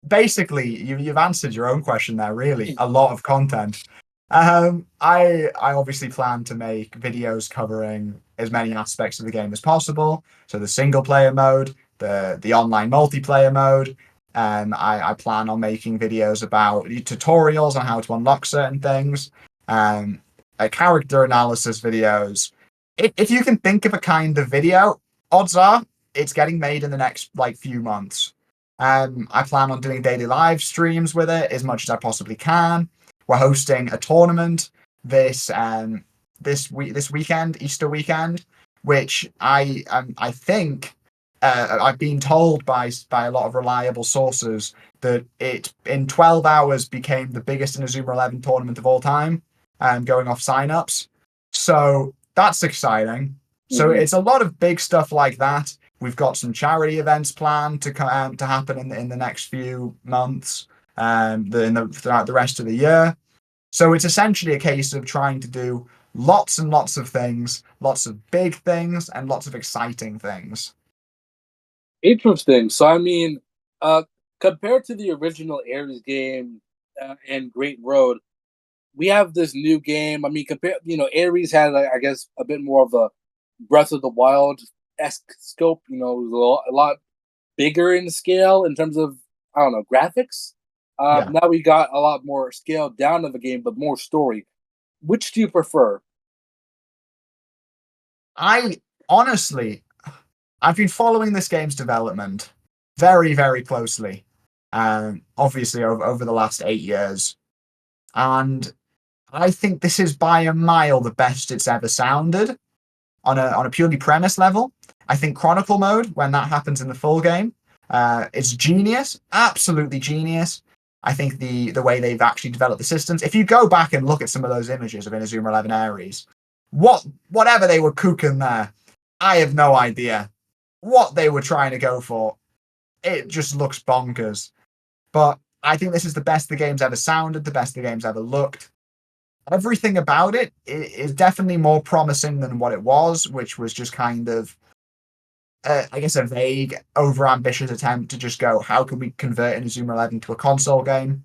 basically, you've answered your own question there. Really, a lot of content. I obviously plan to make videos covering as many aspects of the game as possible. So the single player mode, the online multiplayer mode. I plan on making videos about tutorials on how to unlock certain things. Character analysis videos. If you can think of a kind of video, odds are it's getting made in the next few months. I plan on doing daily live streams with it as much as I possibly can. We're hosting a tournament this weekend, Easter weekend, which I think I've been told by a lot of reliable sources that it in 12 hours became the biggest Inazuma 11 tournament of all time, going off signups. So that's exciting. So Mhm. it's a lot of big stuff like that. We've got some charity events planned to happen in the next few months, throughout the rest of the year. So it's essentially a case of trying to do lots and lots of things, lots of big things, and lots of exciting things. Interesting. So I mean, uh, compared to the original Ares game and Great Road, we have this new game. I mean, Ares had, I guess, a bit more of a Breath of the Wild esque scope. It was a lot bigger in scale in terms of, I don't know, graphics. Yeah, Now we got a lot more scaled down of the game, but more story. Which do you prefer? I honestly, I've been following this game's development very, very closely, obviously over the last 8 years, and I think this is by a mile the best it's ever sounded on a purely premise level. I think Chronicle mode, when that happens in the full game, it's genius, absolutely genius. I think the way they've actually developed the systems. If you go back and look at some of those images of Inazuma 11 Ares, whatever they were cooking there, I have no idea what they were trying to go for. It just looks bonkers. But I think this is the best the game's ever sounded, the best the game's ever looked. Everything about it is definitely more promising than what it was, which was just kind of, I guess, a vague, overambitious attempt to just go, how can we convert Inazuma 11 to a console game?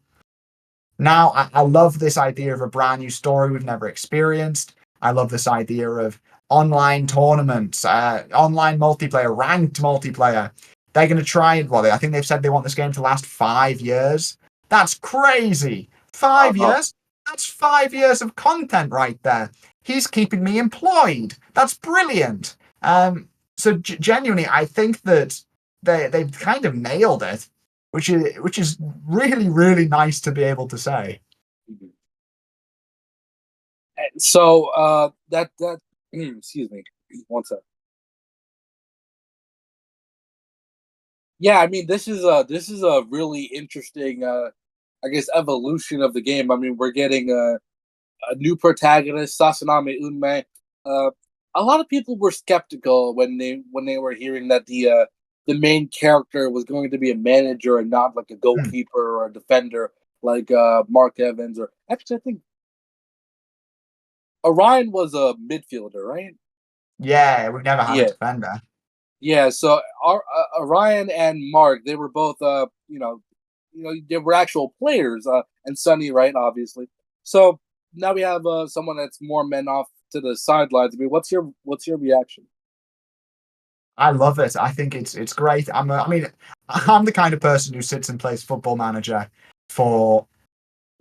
Now, I love this idea of a brand new story we've never experienced. I love this idea of online tournaments, online multiplayer, ranked multiplayer. They're going to try, well, I think they've said they want this game to last 5 years. That's crazy. Five Uh, years? That's 5 years of content right there. He's keeping me employed. That's brilliant. So genuinely, I think that they've kind of nailed it, which is really, really nice to be able to say. so that excuse me, one sec. Yeah, I mean, this is a really interesting, I guess, evolution of the game. I mean, we're getting a new protagonist, Sasaname Unme. Uh, a lot of people were skeptical when they were hearing that the main character was going to be a manager and not like a Hmm. goalkeeper or a defender like Mark Evans, or actually I think Orion was a midfielder, right? Yeah, we've never had a Yeah, defender. yeah. So Orion and Mark, they were both they were actual players, and Sunny, right, obviously. So now we have someone that's more men off to the sidelines. I mean, what's your reaction? I love it. I think it's great. I mean, I'm the kind of person who sits and plays Football Manager for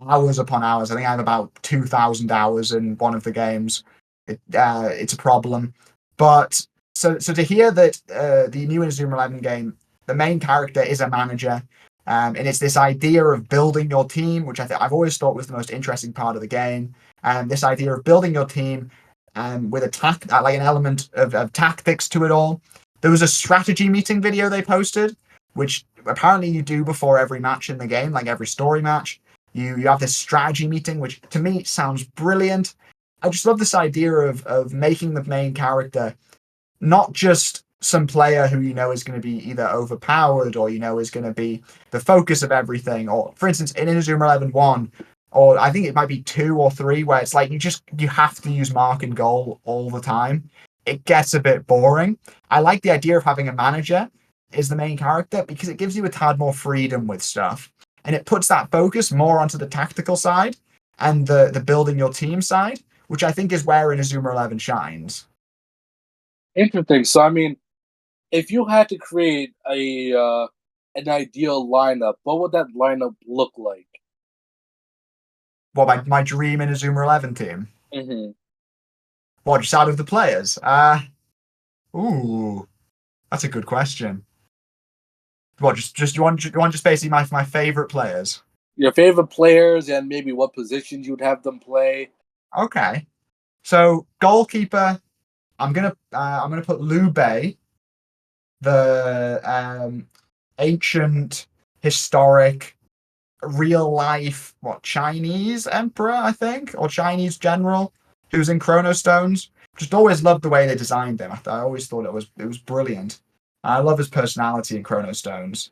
hours upon hours. I think I have about 2,000 hours in one of the games. It's a problem. But so to hear that the new Inazuma 11 game, the main character is a manager, and it's this idea of building your team, which I've always thought was the most interesting part of the game. And this idea of building your team with like an element of tactics to it all. There was a strategy meeting video they posted, which apparently you do before every match in the game, like every story match. You have this strategy meeting, which to me sounds brilliant. I just love this idea of making the main character not just some player who you know is going to be either overpowered or you know is going to be the focus of everything. Or for instance, in Inazuma 11 1, or I think it might be 2 or 3, where it's like you have to use mark and goal all the time. It gets a bit boring. I like the idea of having a manager is the main character because it gives you a tad more freedom with stuff. And it puts that focus more onto the tactical side and the building your team side, which I think is where Inazuma 11 shines. Interesting. So, I mean, if you had to create an ideal lineup, what would that lineup look like? Well, my dream Inazuma 11 team. Mm-hmm. What, just out of the players? Ooh, that's a good question. What, just you want just basically my favorite players? Your favorite players and maybe what positions you'd have them play. Okay, so goalkeeper, I'm gonna put Liu Bei, the ancient, historic, real life Chinese emperor, I think, or Chinese general who's in Chrono Stones. Just always loved the way they designed him. I always thought it was brilliant. I love his personality in Chrono Stones.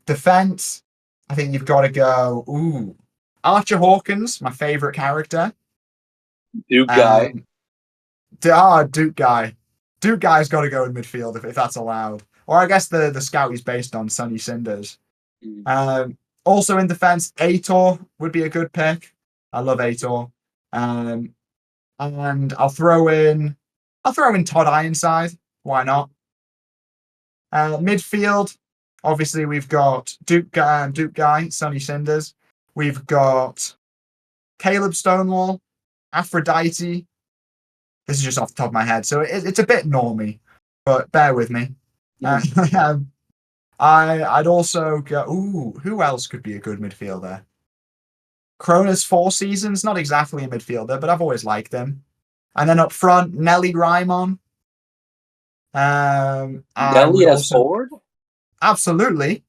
Defense, I think you've got to go. Ooh, Archer Hawkins, my favorite character. Duke guy. Duke guy. Duke guy's got to go in midfield if that's allowed. Or I guess the scout he's based on, Sunny Cinders. Also in defense, Aitor would be a good pick. I love Aitor. And I'll throw in Todd Ironside. Why not? Midfield, obviously we've got Duke guy, Sunny Cinders. We've got Caleb Stonewall, Aphrodite. This is just off the top of my head, so it's a bit normy, but bear with me. I'd also go. Ooh, who else could be a good midfielder? Cronus 4 Seasons, not exactly a midfielder, but I've always liked him. And then up front, Nelly Raimon. Nelly as forward? Absolutely.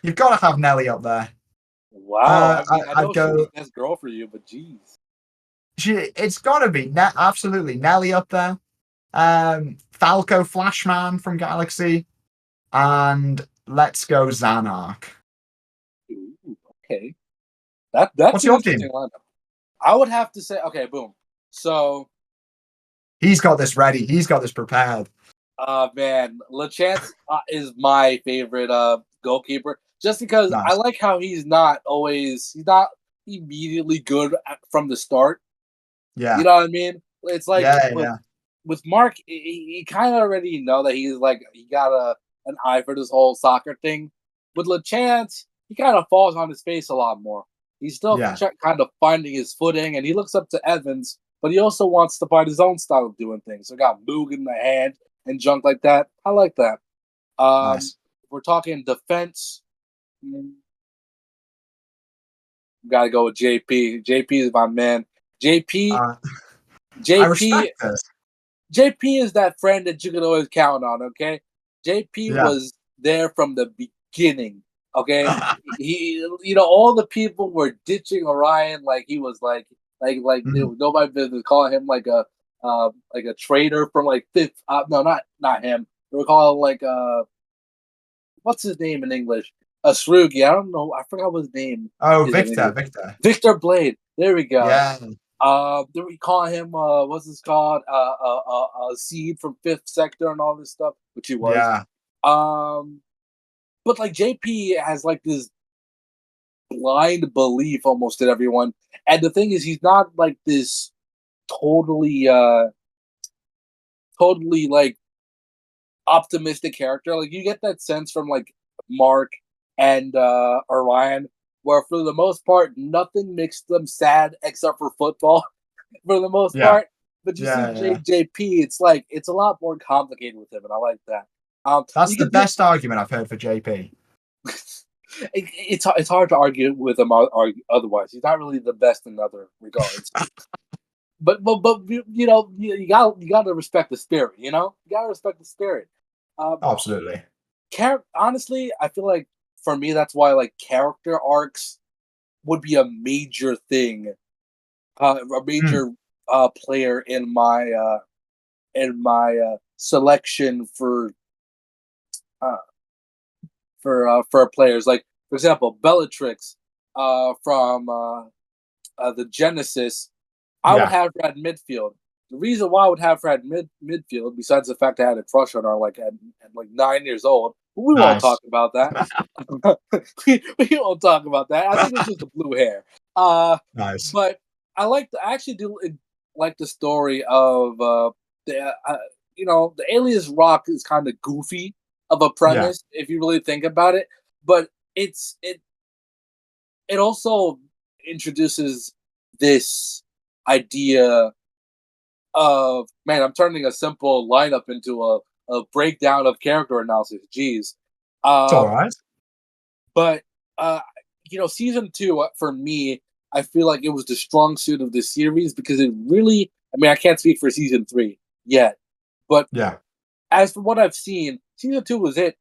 You've got to have Nelly up there. Wow. I know I'd go, she's the best girl for you, but geez. It's got to be. Absolutely. Nelly up there. Falco Flashman from Galaxy. And let's go Xanark. Ooh, okay. That's What's an your interesting team? lineup. I would have to say, okay, boom. So He's got this ready. He's got this prepared. Man, LeChance is my favorite goalkeeper, just because I Nice. like how he's not immediately good from the start. Yeah. You know what I mean? It's like Yeah. with Mark, you kind of already know that he's like he got an eye for this whole soccer thing. With LeChance, he kind of falls on his face a lot more. He's still kind of finding his footing, and he looks up to Evans, but he also wants to find his own style of doing things. So got Moog in the hand and junk like that. I like that. Nice. We're talking defense. Got to go with JP. JP is my man. JP. I respect this. JP is that friend that you can always count on. Okay, JP was there from the beginning. Okay, he, all the people were ditching Orion like he was like nobody business calling him like a traitor from like fifth. No, not him. They were calling like what's his name in English? A Srugi. I don't know. I forgot what his name. Oh, is Victor Blade. There we go. Yeah. Then we call him what's this called? A seed from Fifth Sector and all this stuff, which he was. Yeah. But like JP has like this blind belief almost in everyone, and the thing is, he's not like this totally like optimistic character. Like you get that sense from like Mark and Orion, where for the most part nothing makes them sad except for football. For the most Yeah. part, but you see Yeah, yeah. JP, it's like it's a lot more complicated with him, and I like that. That's You the can best argument I've heard for JP. it's hard to argue with him otherwise. He's not really the best in other regards. But you know you got to respect the spirit. You know you got to respect the spirit. Absolutely. Honestly, I feel like for me that's why like character arcs would be a major thing, a Mm. major player in my selection uh, for players. Like for example, Bellatrix from the Genesis, I would Yeah. have her at midfield. The reason why I would have her at midfield, besides the fact I had a crush on her at like 9 years old, we won't Nice. talk about that. We won't talk about that. I think it's just the blue hair. Nice. But I actually do like the story of the the Alias Rock is kind of goofy of a Yeah. premise if you really think about it, but it also introduces this idea of man, I'm turning a simple lineup into a breakdown of character analysis. Jeez. It's all Um, right. but uh, season two for me, I feel like it was the strong suit of the series because it really. I mean, I can't speak for season three yet, but Yeah. as for what I've seen, season two was it.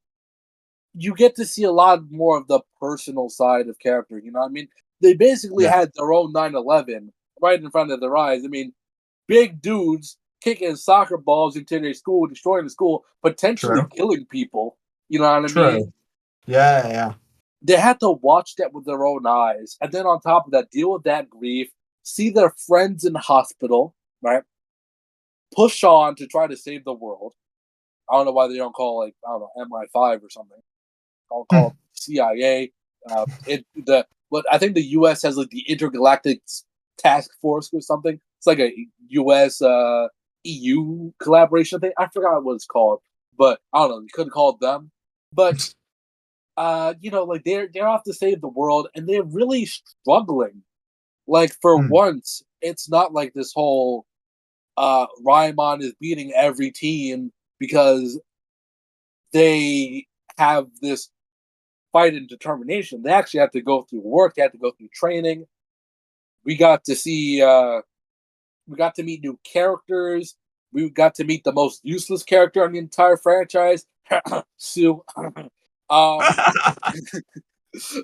You get to see a lot more of the personal side of character. You know what I mean? They basically Yeah. had their own 9/11 right in front of their eyes. I mean, big dudes kicking soccer balls into their school, destroying the school, potentially True. killing people. You know what I mean? True. Yeah. Yeah. They had to watch that with their own eyes. And then on top of that, deal with that grief, see their friends in hospital, right? Push on to try to save the world. I don't know why they don't call like, I don't know, MI5 or something. I'll call it CIA. But I think the US has like the Intergalactic Task Force or something. It's like a US EU collaboration thing. I forgot what it's called, but I don't know. You could call it them. But like they're off to save the world, and they're really struggling. Like for Mm. once, it's not like this whole Rymon is beating every team because they have this fight and determination. They actually have to go through work. They have to go through training. We got to see. We got to meet new characters. We got to meet the most useless character in the entire franchise, Sue. um,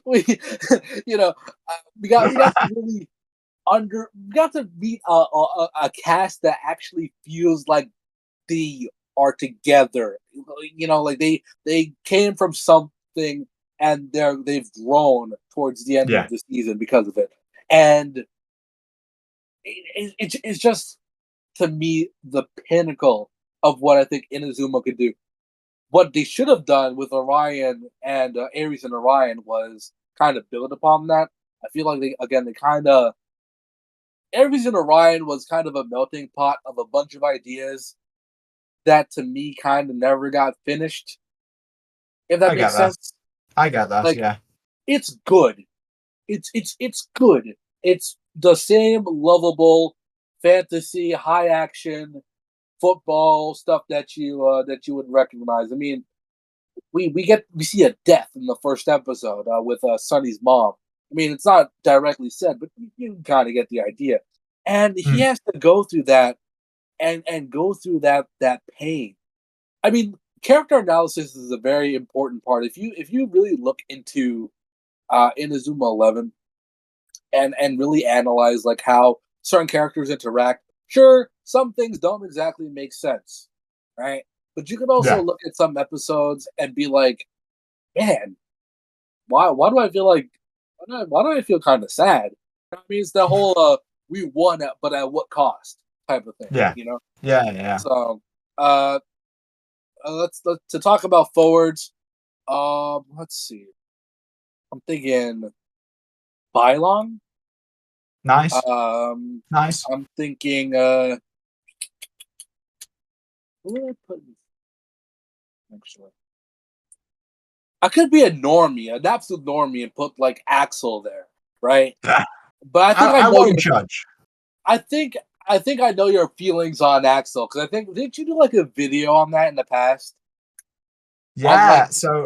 we, you know, we got to really we got to meet a cast that actually feels like they are together. Like they came from something and they've grown towards the end Yeah. of the season because of it. And it's just to me the pinnacle of what I think Inazuma could do. What they should have done with Orion and Ares and Orion was kind of build upon that. I feel like they kind of Ares and Orion was kind of a melting pot of a bunch of ideas that to me kind of never got finished. If that I get makes that. sense. I get that. Like Yeah. it's good. It's good. It's the same lovable fantasy, high action football stuff that you would recognize. I mean, we see a death in the first episode with Sonny's mom. I mean, it's not directly said, but you kind of get the idea. And he Mm. has to go through that and go through that pain. I mean, character analysis is a very important part. If you really look into Inazuma 11 and really analyze like how certain characters interact, sure, some things don't exactly make sense, right? But you can also Yeah. look at some episodes and be like, man, why do I feel like why do I feel kind of sad? I mean, it's the whole we won but at what cost type of thing, Yeah. you know. Yeah. Yeah. So uh, let's to talk about forwards. Let's see. I'm thinking Bylon. Nice. Um, Nice. I'm thinking who did I put? actually. I could be a normie, an absolute normie, and put like Axel there, right? But I think I I know won't your. judge. I think I know your feelings on Axel because I think didn't you do like a video on that in the past? On like Yeah, so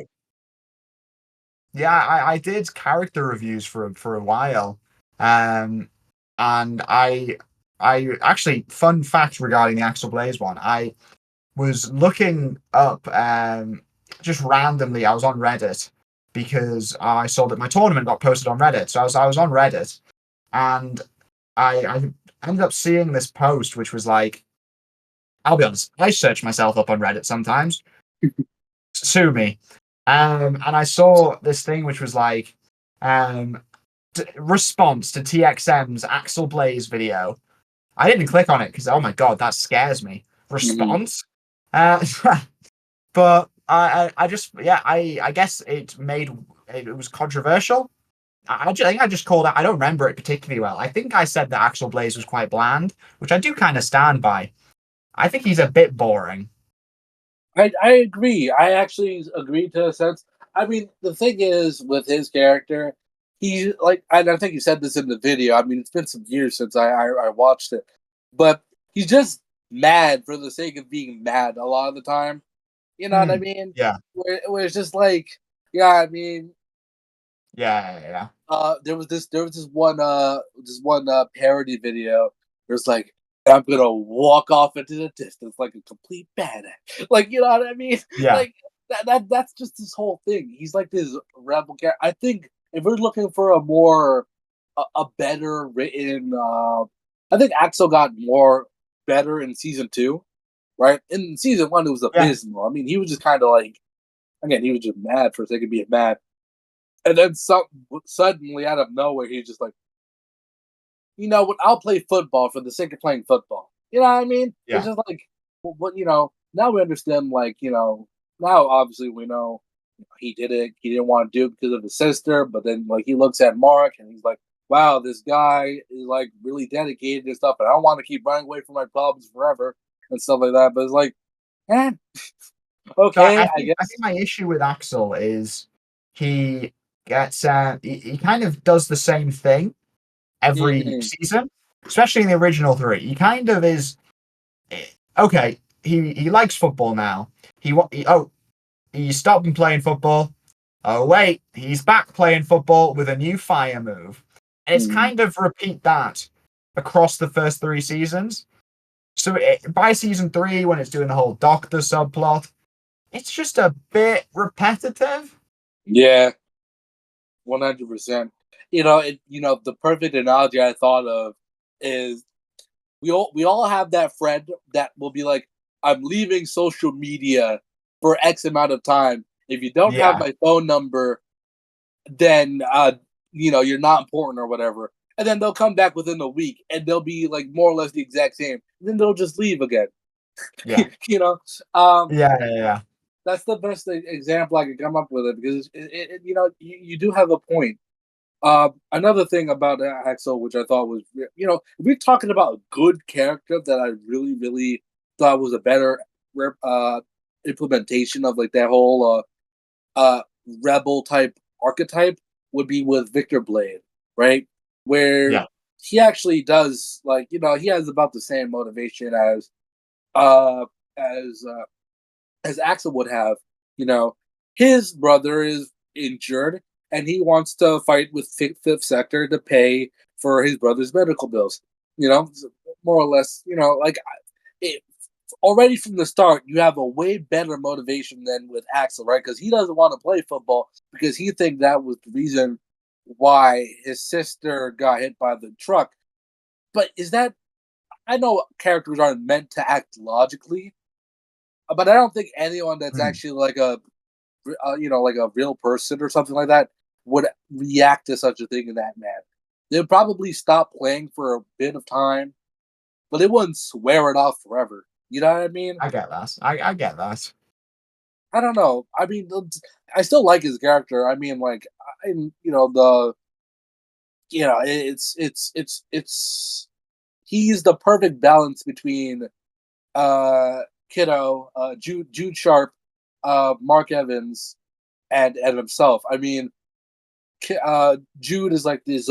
yeah, I did character reviews for a while. Um and I actually, fun fact regarding the Axel Blaze one, I was looking up just randomly. I was on Reddit because I saw that my tournament got posted on Reddit. So I was on Reddit, and I ended up seeing this post, which was like, I'll be honest, I search myself up on Reddit sometimes. Sue me. And I saw this thing which was like, um, response to TXM's Axel Blaze video. I didn't click on it because, oh my god, that scares me. Mhm. Response. Uh, but I just, yeah, I guess it was controversial. I think I just called out. I don't remember it particularly well. I think I said that Axel Blaze was quite bland, which I do kind of stand by. I think he's a bit boring. I agree. I actually agree to a sense. I mean, the thing is with his character, he's like, and I think you said this in the video. I mean, it's been some years since I watched it, but he's just mad for the sake of being mad a lot of the time. You know what I Hmm. mean? Yeah, Where it's just like, yeah, I mean, yeah. there was this one parody video. There's like, I'm gonna walk off into the distance like a complete badass. Like, you know what I mean? Yeah. Like that's just his whole thing. He's like this rebel character. I think if we're looking for a more a better written, I think Axel got more better in season two. Right in season one, it was Yeah. abysmal. I mean, he was just kind of like, again, he was just mad for the sake of being mad. And then suddenly out of nowhere, he's just like, you know what? I'll play football for the sake of playing football. You know what I mean? It's Yeah. just like, what now we understand. Like, now obviously we know he did it. He didn't want to do it because of his sister. But then like he looks at Mark and he's like, wow, this guy is like really dedicated and stuff. And I don't want to keep running away from my problems forever and stuff like that. But it's like, eh, So okay, I I guess. think my issue with Axel is he gets he kind of does the same thing every Mhm. season, especially in the original three. He kind of is okay. He likes football now. He stopped playing football. Oh wait, he's back playing football with a new fire move. And it's Mhm. kind of repeat that across the first three seasons. So by season three, when it's doing the whole doctor subplot, it's just a bit repetitive. Yeah, 100%. The perfect analogy I thought of is we all have that friend that will be like, I'm leaving social media for X amount of time. If you don't have Yeah, my phone number, then you're not important or whatever. And then they'll come back within a week and they'll be like more or less the exact same. And then they'll just leave again. yeah, you know, um, yeah. that's the best example I could come up with it because you do have a point. Another thing about Axel, which I thought was, if we're talking about a good character that I really, really thought was a better implementation of like that whole rebel type archetype, would be with Victor Blade, right? Where Yeah. he actually does like, he has about the same motivation uh as uh as Axel would have. You know, his brother is injured, and he wants to fight with Fifth Sector to pay for his brother's medical bills. More or less. It, already from the start, you have a way better motivation than with Axel, right? Because he doesn't want to play football because he thinks that was the reason why his sister got hit by the truck. But is that? I know characters aren't meant to act logically, but I don't think anyone that's Hmm. actually like like a real person or something like that would react to such a thing in that manner. They'd probably stop playing for a bit of time, but they wouldn't swear it off forever. You know what I mean? I get that. I get that. I don't know. I mean, I still like his character. I mean, like, it's he's the perfect balance between Kiddo, Jude Sharp, Mark Evans and himself. I mean, Jude is like this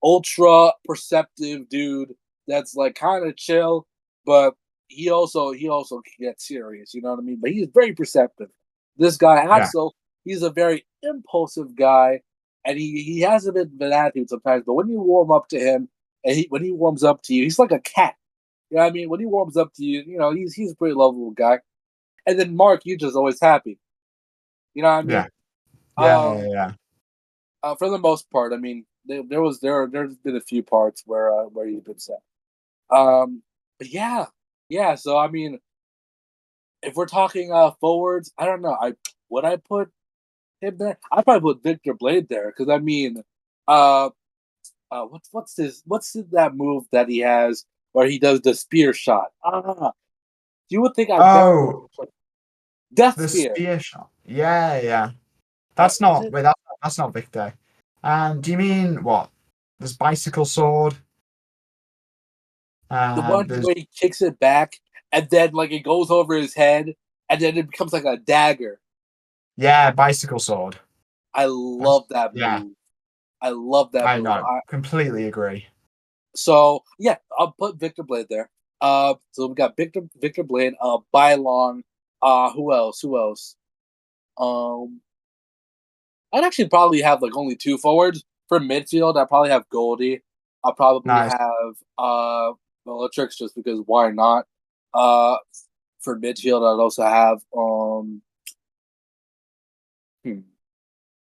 ultra perceptive dude that's like kind of chill, but he also can get serious. You know what I mean? But he's very perceptive. This guy Yeah. Axel, he's a very impulsive guy, and he has a bit of an attitude sometimes. But when you warm up to him, and when he warms up to you, he's like a cat. You know what I mean? When he warms up to you, he's a pretty lovable guy. And then Mark, you just always happy. You know what I mean? Yeah. Yeah. Um, Yeah. for the most part, I mean, there's been a few parts where he's been sad. But yeah. So I mean, if we're talking forwards, I don't know. Would I put him there? I'd probably put Victor Blade there because I mean, uh, what's that move that he has where he does the spear shot? You would think I'd never Oh, Death the Spear. spear shot. Yeah. Yeah. That's Is not. it Wait. That's not Victor. Do you mean what? There's bicycle sword. the one There's where he kicks it back and then like it goes over his head and then it becomes like a dagger? yeah, bicycle sword. I That's, love that yeah. move. I love that I move. know. Completely agree. So yeah, I'll put Victor Blade there. So we got Victor Blade, Bylon, who else? Who else? Um, I'd actually probably have like only two forwards. For midfield, I'd probably have Goldie. I'll probably Nice. have Bellatrix just because why not? Uh, for midfield, I'd also have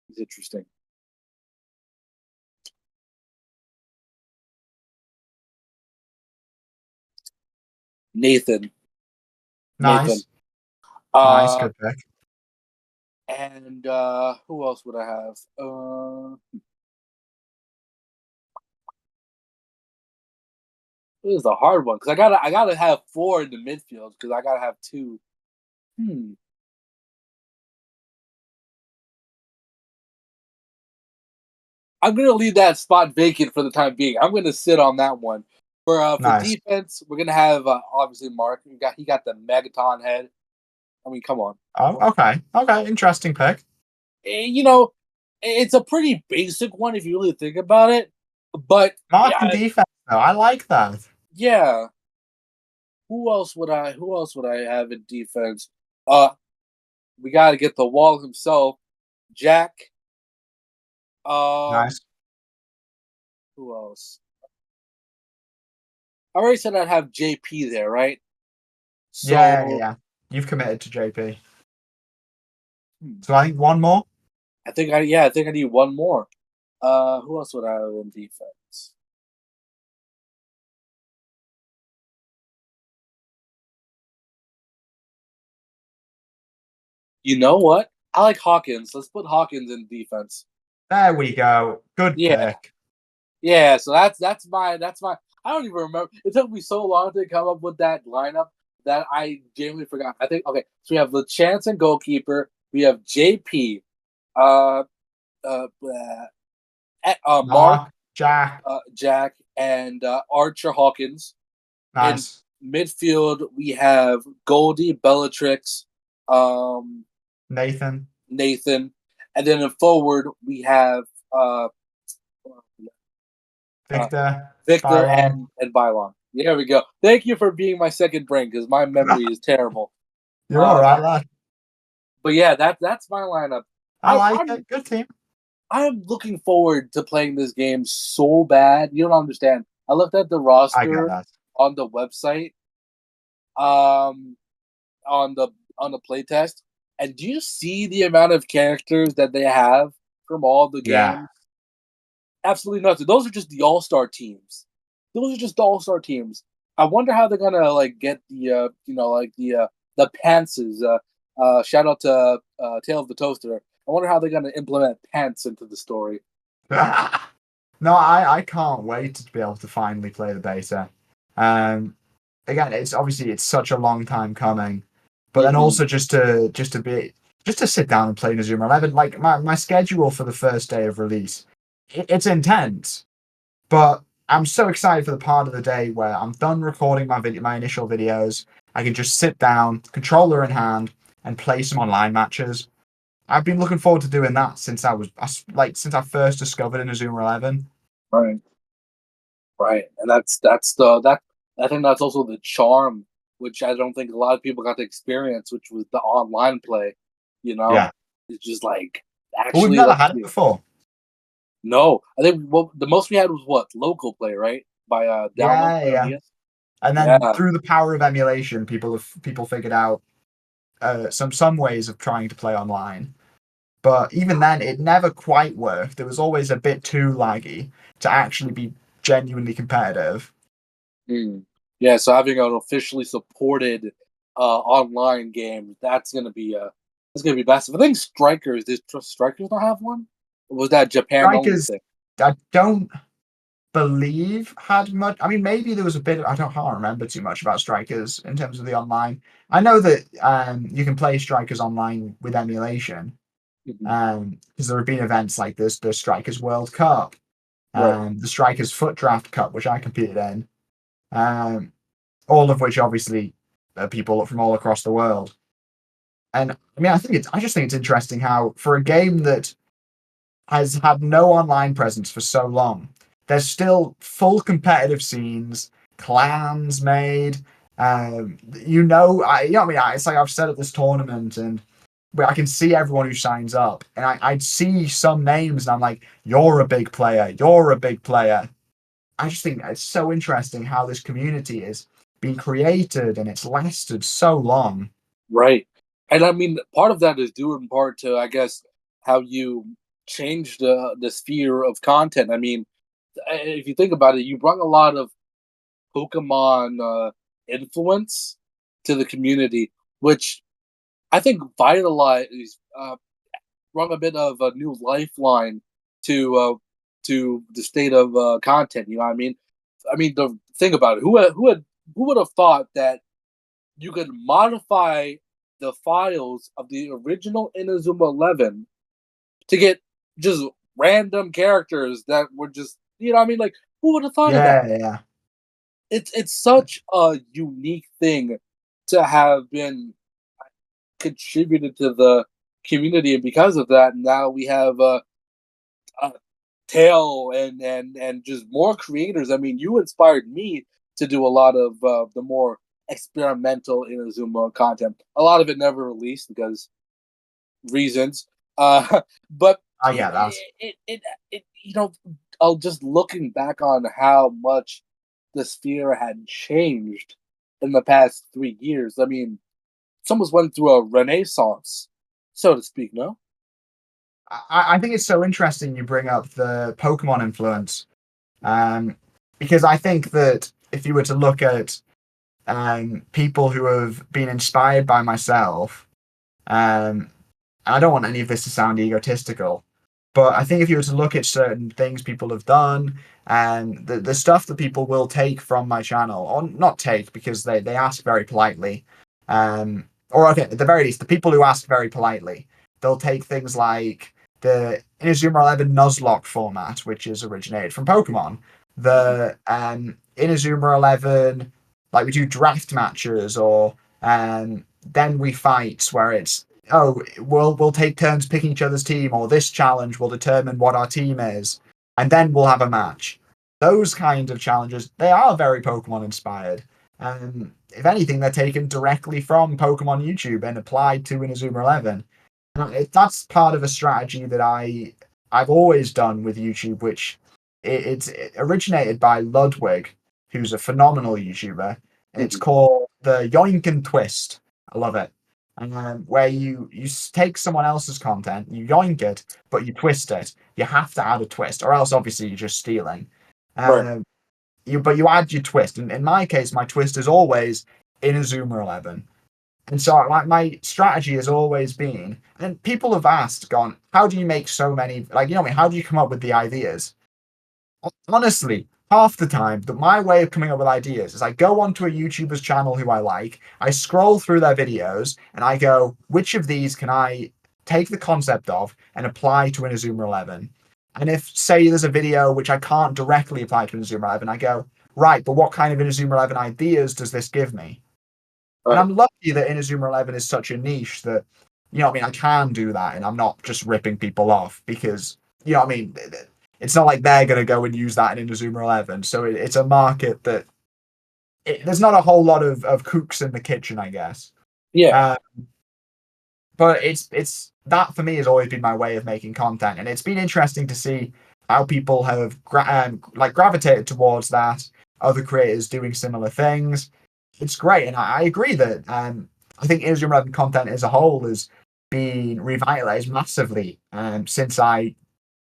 it's interesting. Nathan. Nathan. Nice. Nice. Uh, Good pick. and who else would I have? This is a hard one because I gotta have four in the midfield because I gotta have two. Hmm. I'm gonna leave that spot vacant for the time being. I'm gonna sit on that one. For Nice. defense, we're gonna have obviously Mark. He got the Megaton head. I mean, come on. Oh, okay. Okay. Interesting pick. You know, it's a pretty basic one if you really think about it. But Mark and yeah, defense, though. I like that. yeah. Who else would I have in defense? Uh, we got to get the wall himself, Jack. Um, Nice. who else? I already said I'd have JP there, right? Yeah, yeah, So yeah. You've committed to JP. hmm, So I think one more. I think I need one more. Who else would I have in defense? You know what? I like Hawkins. Let's put Hawkins in defense. There we go. Good Yeah, pick. yeah. So that's my. I don't even remember. It took me so long to come up with that lineup that I genuinely forgot. I think okay. So we have the chance and goalkeeper. We have JP, uh, uh, Mark, Mark, Jack. Jack, and Archer Hawkins. In Nice. midfield, we have Goldie, Bellatrix, um, Nathan. Nathan, and then in forward we have uh, uh, Victor. Victor Byron. and Bylon. There we go. Thank you for being my second brain because my memory is terrible. You're all Um, right, lad. but yeah, that's my lineup. I I, like I'm it. Good team. I'm looking forward to playing this game so bad. You don't understand. I looked at the I get roster that. on the website, um, on the playtest, and do you see the amount of characters that they have from all the Yeah. games? Absolutely nothing. Those are just the all-star teams. Those are just the all-star teams. I wonder how they're gonna like get the like the pantses. Shout out to Tale of the Toaster. I wonder how they're gonna implement pants into the story. No, I can't wait to be able to finally play the beta. Um, Again, it's such a long time coming, but then Mhm. also just to sit down and play Inazuma 11. Like my schedule for the first day of release, it's intense, but I'm so excited for the part of the day where I'm done recording my initial videos. I can just sit down, controller in hand, and play some online matches. I've been looking forward to doing that since since I first discovered Inazuma 11. Right. Right. And that's the that I think that's also the charm, which I don't think a lot of people got to experience, which was the online play. You know, Yeah, it's just like but we've actually never like had it before. no. I think the most we had was what local play, right? By download Yeah, by yeah. DS. And then Yeah. through the power of emulation, people figured out some ways of trying to play online. But even then, it never quite worked. It was always a bit too laggy to actually be genuinely competitive. Mm. Yeah, so having an officially supported online game, that's gonna be massive. I think Strikers did Strikers not have one? Or was that Japan only Strikers, thing? I don't believe had much. I mean, maybe there was a bit. Can't remember too much about Strikers in terms of the online. I know that you can play Strikers online with emulation. Mhm. Because there have been events like this, the Strikers World Cup, Right. the Strikers Foot Draft Cup, which I competed in, all of which obviously are people from all across the world. And I mean, I just think it's interesting how for a game that has had no online presence for so long, there's still full competitive scenes, clans made. I mean, it's like I've said at this tournament, and where I can see everyone who signs up, and I'd see some names, and I'm like, "You're a big player. You're a big player." I just think it's so interesting how this community is being created, and it's lasted so long. Right. And I mean, part of that is due in part to, I guess, how you change the sphere of content. I mean, if you think about it, you brought a lot of Pokemon influence to the community, which I think vitalized, brought a bit of a new lifeline to the state of content. You know what I mean? I mean, the think about it. Who would have thought that you could modify the files of the original Inazuma 11 to get just random characters that were just, you know what I mean? Like, who would have thought of that? Yeah, yeah, It's such a unique thing to have been contributed to the community, and because of that, now we have a Tail and just more creators. I mean, you inspired me to do a lot of the more experimental Inazuma content. A lot of it never released because reasons. But I it, get that. you know, just looking back on how much the sphere had changed in the past 3 years. I mean, it's almost went through a renaissance, so to speak. No. I think it's so interesting you bring up the Pokemon influence, um, because I think that if you were to look at people who have been inspired by myself, and I don't want any of this to sound egotistical, but I think if you were to look at certain things people have done and the stuff that people will take from my channel, or not take because they ask very politely, or okay, at the very least, the people who ask very politely, they'll take things like the Inazuma 11 Nuzlocke format, which is originated from Pokemon, the Inazuma 11, like we do draft matches, or then we fight where it's we'll take turns picking each other's team, or this challenge will determine what our team is, and then we'll have a match. Those kind of challenges, they are very Pokemon inspired. If anything, they're taken directly from Pokemon YouTube and applied to Inazuma 11. That's part of a strategy that I've always done with YouTube, which it's originated by Ludwig, who's a phenomenal YouTuber, and it's Mhm. called the Yoink and Twist. I love it. Where you take someone else's content, you yoink it, but you twist it. You have to add a twist, or else obviously you're just stealing. Right. Um, but you add your twist, and in my case, my twist is always Inazuma 11. And so my strategy has always been, and people have asked, gone, how do you make so many, like, you know what I mean, how do you come up with the ideas? Honestly, half the time, my way of coming up with ideas is I go onto a YouTuber's channel who I like, I scroll through their videos, and I go, which of these can I take the concept of and apply to Inazuma 11? And if, say, there's a video which I can't directly apply to Inazuma 11, I go, right, but what kind of Inazuma 11 ideas does this give me? And Right. I'm lucky that Inazuma 11 is such a niche that, I can do that and I'm not just ripping people off because, it's not like they're going to go and use that in Inazuma 11. So it's a market that there's not a whole lot of cooks in the kitchen, I guess. Yeah. Uh, but it's that for me has always been my way of making content, and it's been interesting to see how people have gravitated towards that. Other creators doing similar things. It's great, and I agree that I think Inazuma 11 content as a whole has been revitalized massively since I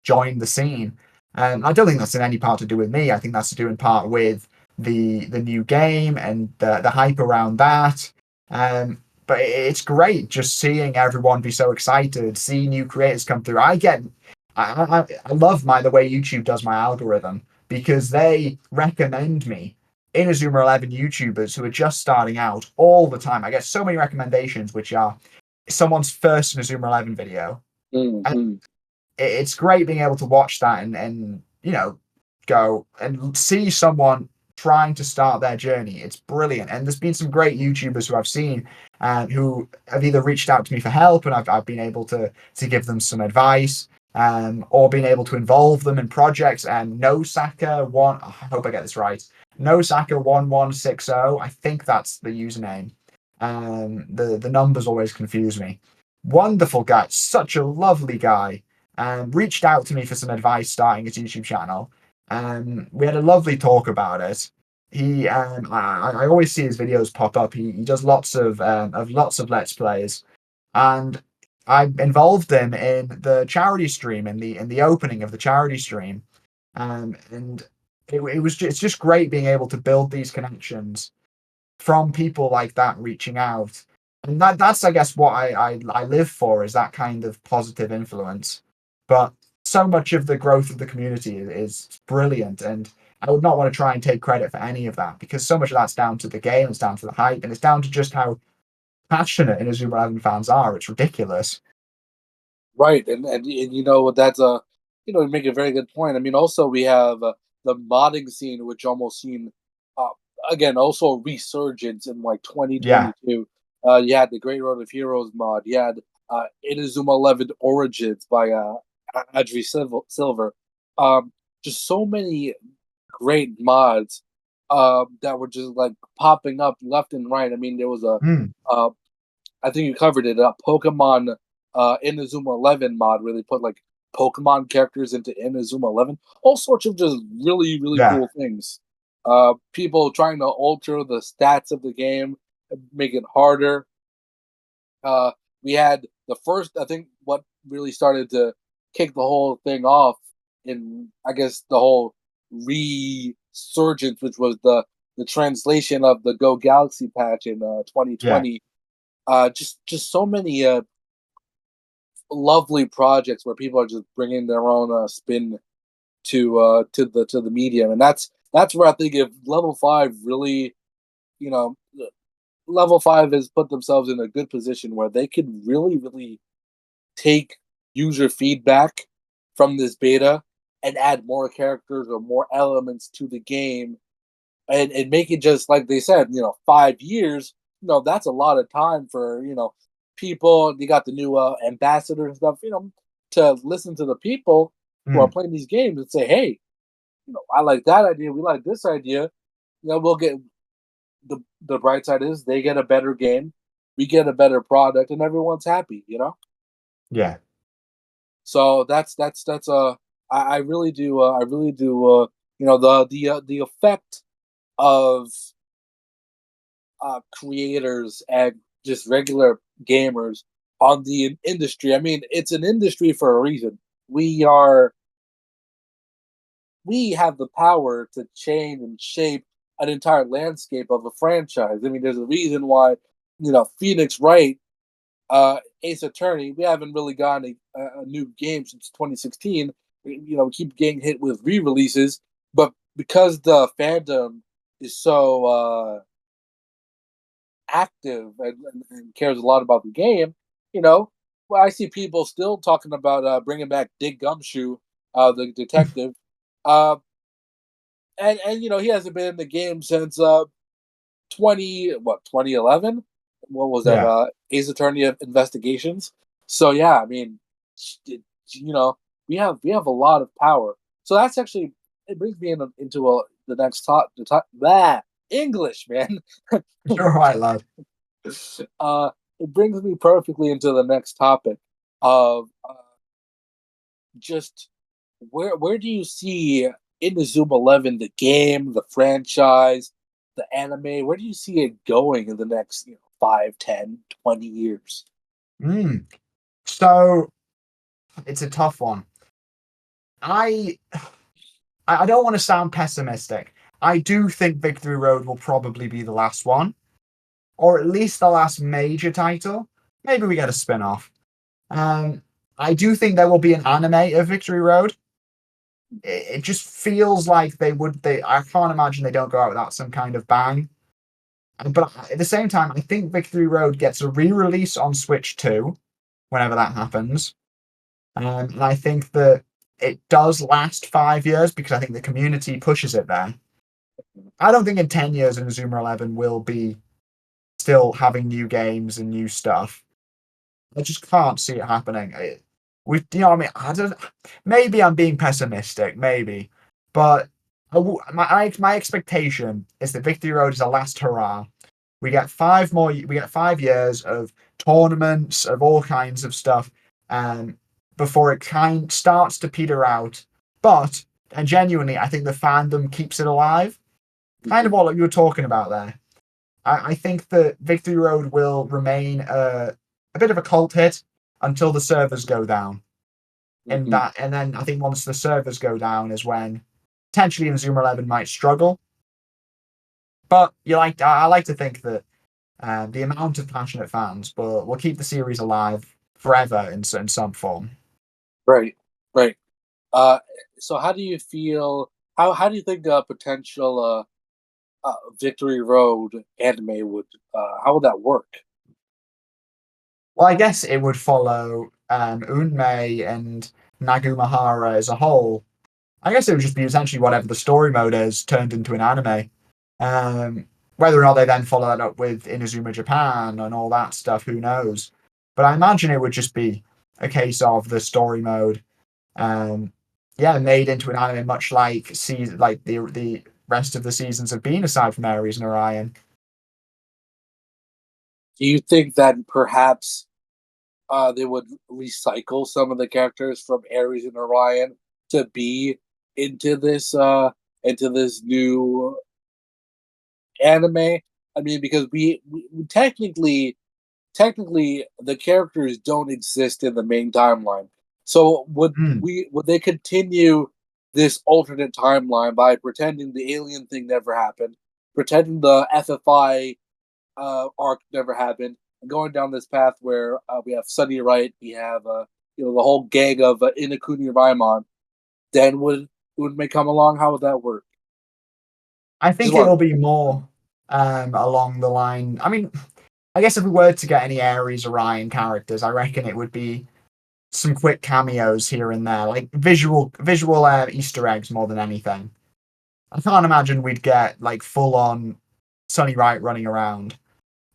joined the scene. I don't think that's in any part to do with me. I think that's to do in part with the new game and the hype around that. But it's great just seeing everyone be so excited, see new creators come through. I love the way YouTube does my algorithm because they recommend me Inazuma 11 YouTubers who are just starting out all the time. I get so many recommendations, which are someone's first Inazuma 11 video. And Mm-hmm. it's great being able to watch that and go and see someone trying to start their journey. It's brilliant. And there's been some great YouTubers who I've seen who have either reached out to me for help and I've been able to give them some advice or been able to involve them in projects. And I hope I get this right. NoSaka1160, I think that's the username. The numbers always confuse me. Wonderful guy, such a lovely guy. Reached out to me for some advice starting his YouTube channel. We had a lovely talk about it. I always see his videos pop up. He does lots of lots of let's plays, and I involved him in the charity stream in the opening of the charity stream, and it's just great being able to build these connections from people like that reaching out, and that's I guess what I live for is that kind of positive influence. But so much of the growth of the community is brilliant, and I would not want to try and take credit for any of that because so much of that's down to the game, it's down to the hype, and it's down to just how passionate Inazuma 11 fans are. It's ridiculous. Right, and you know that's a you make a very good point. I mean, also we have the modding scene, which almost seen uh, again also a resurgence in like Yeah, 2022. You had the Great Road of Heroes mod. You had Inazuma 11 Origins by Adri Silver. Um, just so many great mods that were just like popping up left and right. I mean, there was a mm, uh, I think you covered it. Pokemon Inazuma 11 mod where they put like Pokemon characters into Inazuma 11. All sorts of just really really yeah, cool things. People trying to alter the stats of the game, make it harder. Uh, we had the first. I think what really started to kick the whole thing off in I guess the whole resurgence, which was the translation of the Go Galaxy patch in yeah, 2020. Just so many lovely projects where people are just bringing their own spin to the medium, and that's where I think if level five really, you know, level five has put themselves in a good position where they could really really take user feedback from this beta and add more characters or more elements to the game and make it just like they said, 5 years. That's a lot of time for people. You got the new ambassador and stuff. To listen to the people who are mm, playing these games and say, hey, I like that idea. We like this idea. We'll get the bright side is they get a better game, we get a better product, and everyone's happy. yeah. So that's I really do the effect of creators and just regular gamers on the industry. I mean, it's an industry for a reason. We have the power to change and shape an entire landscape of a franchise. I mean, there's a reason why Phoenix Wright, Ace Attorney. We haven't really gotten a new game since 2016. We keep getting hit with re-releases, but because the fandom is so active and cares a lot about the game, you know, well, I see people still talking about bringing back Dick Gumshoe, the detective, uh, and he hasn't been in the game since 2011. what was that? Yeah. Ace Attorney Investigations. So yeah, I mean, you know, we have a lot of power. So that's actually it brings me into the next top English, man. You're right, lad. It brings me perfectly into the next topic of just where do you see Inazuma 11, the game, the franchise, the anime? Where do you see it going in the next 5, 10, 20 years? Mm. So it's a tough one. I I don't want to sound pessimistic. I do think Victory Road will probably be the last one, or at least the last major title. Maybe we get a spin-off. Um, I do think there will be an anime of Victory Road. It just feels like they would. I can't imagine they don't go out without some kind of bang. But at the same time, I think Victory Road gets a re-release on Switch 2 whenever that happens. And I think that it does last 5 years because I think the community pushes it there. I don't think in 10 years Inazuma 11 will be still having new games and new stuff. I just can't see it happening. You know what I mean? I don't. Maybe I'm being pessimistic, maybe, but my expectation is that Victory Road is a last hurrah. We get 5 more. We get 5 years of tournaments of all kinds of stuff, before it kind starts to peter out. But and genuinely, I think the fandom keeps it alive. Kind of what you were talking about there. I think that Victory Road will remain a bit of a cult hit until the servers go down. Mhm. And then I think once the servers go down is when potentially Inazuma 11 might struggle. But I like to think that the amount of passionate fans will keep the series alive forever in some form. Right, right. Uh, so how do you feel? How do you think a potential Victory Road anime would how would that work? Well, I guess it would follow Unmei and Nagumahara as a whole. I guess it would just be essentially whatever the story mode is turned into an anime. Whether or not they then follow that up with Inazuma Japan and all that stuff, who knows? But I imagine it would just be a case of the story mode, um, yeah, made into an anime, much like the rest of the seasons have been, aside from Aries and Orion. Do you think that perhaps they would recycle some of the characters from Ares and Orion to be into this into this new anime? I mean, because we technically the characters don't exist in the main timeline. So Hmm. would they continue this alternate timeline by pretending the alien thing never happened, pretending the FFI arc never happened, and going down this path where we have Sunny Wright, we have the whole gang of Inakuni Raimon. Then would may come along? How would that work? I Just think one. it'll be more along the line. I mean, I guess if we were to get any Aries Orion characters, I reckon it would be some quick cameos here and there, like visual Easter eggs more than anything. I can't imagine we'd get like full on Sunny Wright running around.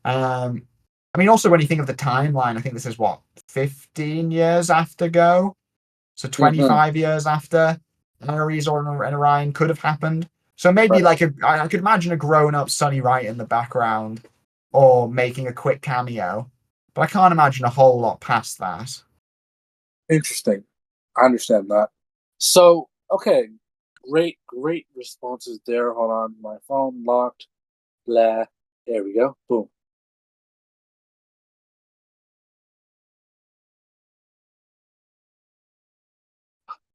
Um, I mean, also when you think of the timeline, I think this is what 15 years after Go, so Hmm. 25 years after Ares or and Orion could have happened. So maybe Right. I could imagine a grown up Sunny Wright in the background, or making a quick cameo, but I can't imagine a whole lot past that. Interesting. I understand that. So, okay, great responses there. Hold on, my phone locked. Blah. There we go. Boom.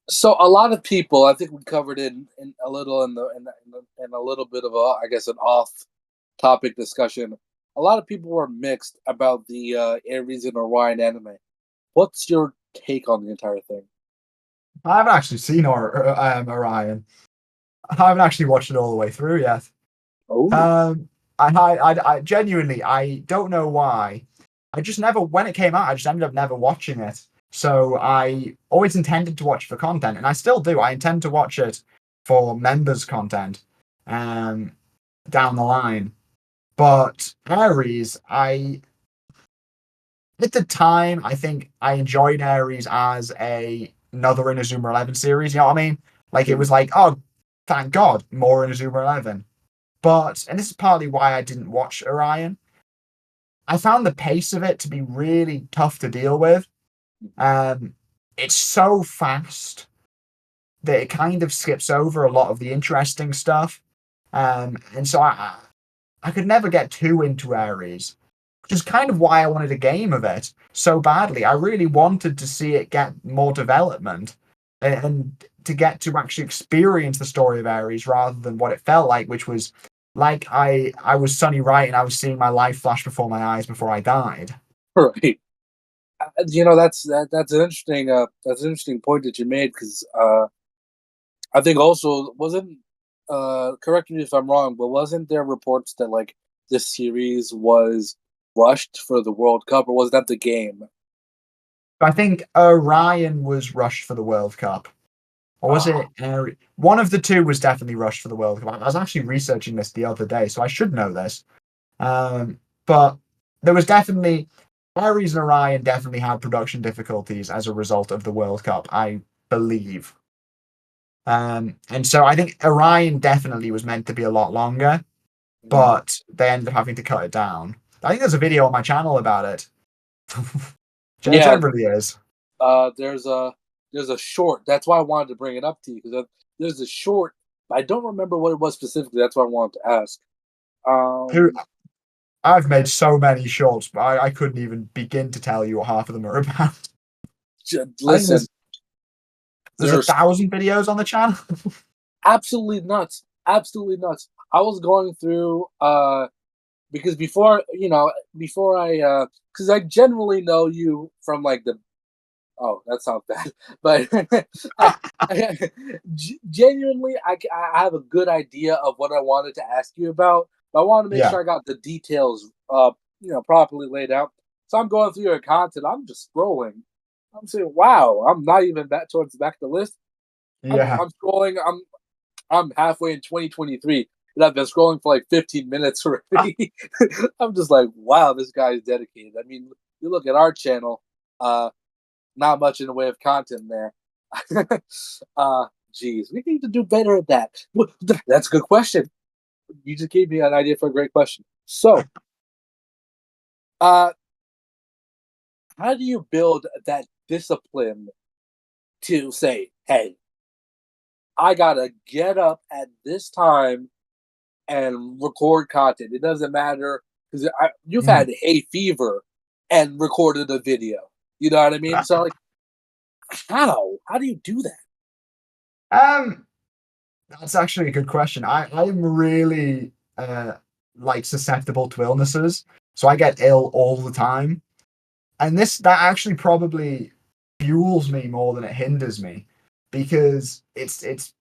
So a lot of people, I think we covered in a little in a little bit of a, I guess, an off topic discussion. A lot of people were mixed about the Ares and Orion anime. What's your take on the entire thing? I haven't actually seen Orion. I haven't actually watched it all the way through yet. Oh, I genuinely, I don't know why. I just never, when it came out, I just ended up never watching it. So I always intended to watch for content, and I still do. I intend to watch it for members' content, um, down the line. But Ares, at the time, I think I enjoyed Ares as another Inazuma 11 series. You know what I mean? Like it was like, oh, thank God, more Inazuma 11. But, and this is partly why I didn't watch Orion. I found the pace of it to be really tough to deal with. Um, it's so fast that it kind of skips over a lot of the interesting stuff. And so I could never get too into Ares, which is kind of why I wanted a game of it so badly. I really wanted to see it get more development and to get to actually experience the story of Ares rather than what it felt like, which was like I was Sonny Wright and I was seeing my life flash before my eyes before I died. Right. That's an interesting point that you made because I think also wasn't correct me if I'm wrong, but wasn't there reports that like this series was rushed for the World Cup, or was that the game? I think Orion was rushed for the World Cup. Or was it one of the two was definitely rushed for the World Cup. I was actually researching this the other day, so I should know this. But there was definitely Ares and Orion definitely had production difficulties as a result of the World Cup, I believe. And so I think Orion definitely was meant to be a lot longer, but they ended up having to cut it down. I think there's a video on my channel about it. There Yeah, generally is. there's a short. That's why I wanted to bring it up to you because there's a short. I don't remember what it was specifically. That's why I wanted to ask. Who Um, I've made so many shorts, but I couldn't even begin to tell you what half of them are about. I think listen, there's there's 1,000 videos on the channel. absolutely nuts, absolutely nuts. I was going through because before I because I generally know you from like the oh, that sounds bad. But genuinely, I have a good idea of what I wanted to ask you about. But I wanted to make Yeah. sure I got the details, properly laid out. So I'm going through your content. I'm just scrolling. I'm saying, wow, I'm not even back towards the back of the list. Yeah. I'm scrolling. I'm halfway in 2023, and I've been scrolling for like 15 minutes already. I'm just like, wow, this guy is dedicated. I mean, you look at our channel. Not much in the way of content there. Geez, we need to do better at that. That's a good question. You just gave me an idea for a great question. So, uh, how do you build that discipline to say, hey, I gotta get up at this time and record content? It doesn't matter because you've Mm. had hay fever and recorded a video. You know what I mean? So, like, how? How do you do that? Um, that's actually a good question. I'm really like susceptible to illnesses, so I get ill all the time, and that actually probably fuels me more than it hinders me because it's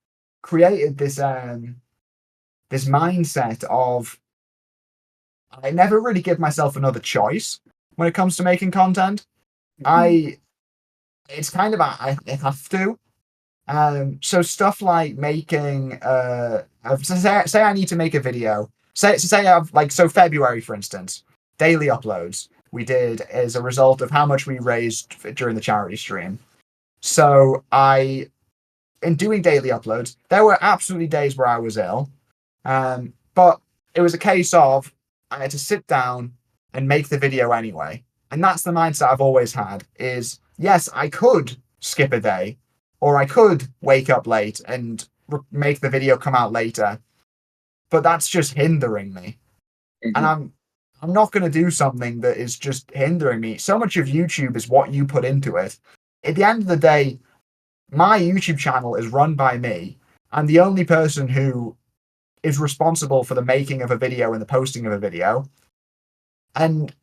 created this mindset of I never really give myself another choice when it comes to making content. I it's kind of I have to. So stuff like making say I need to make a video. Say I've like so February for instance, daily uploads we did as a result of how much we raised during the charity stream. So in doing daily uploads, there were absolutely days where I was ill. But it was a case of I had to sit down and make the video anyway. And that's the mindset I've always had is yes, I could skip a day or I could wake up late and make the video come out later, but that's just hindering me. And Mhm. I'm not going to do something that is just hindering me. So much of YouTube is what you put into it. At the end of the day, my YouTube channel is run by me. I'm the only person who is responsible for the making of a video and the posting of a video. And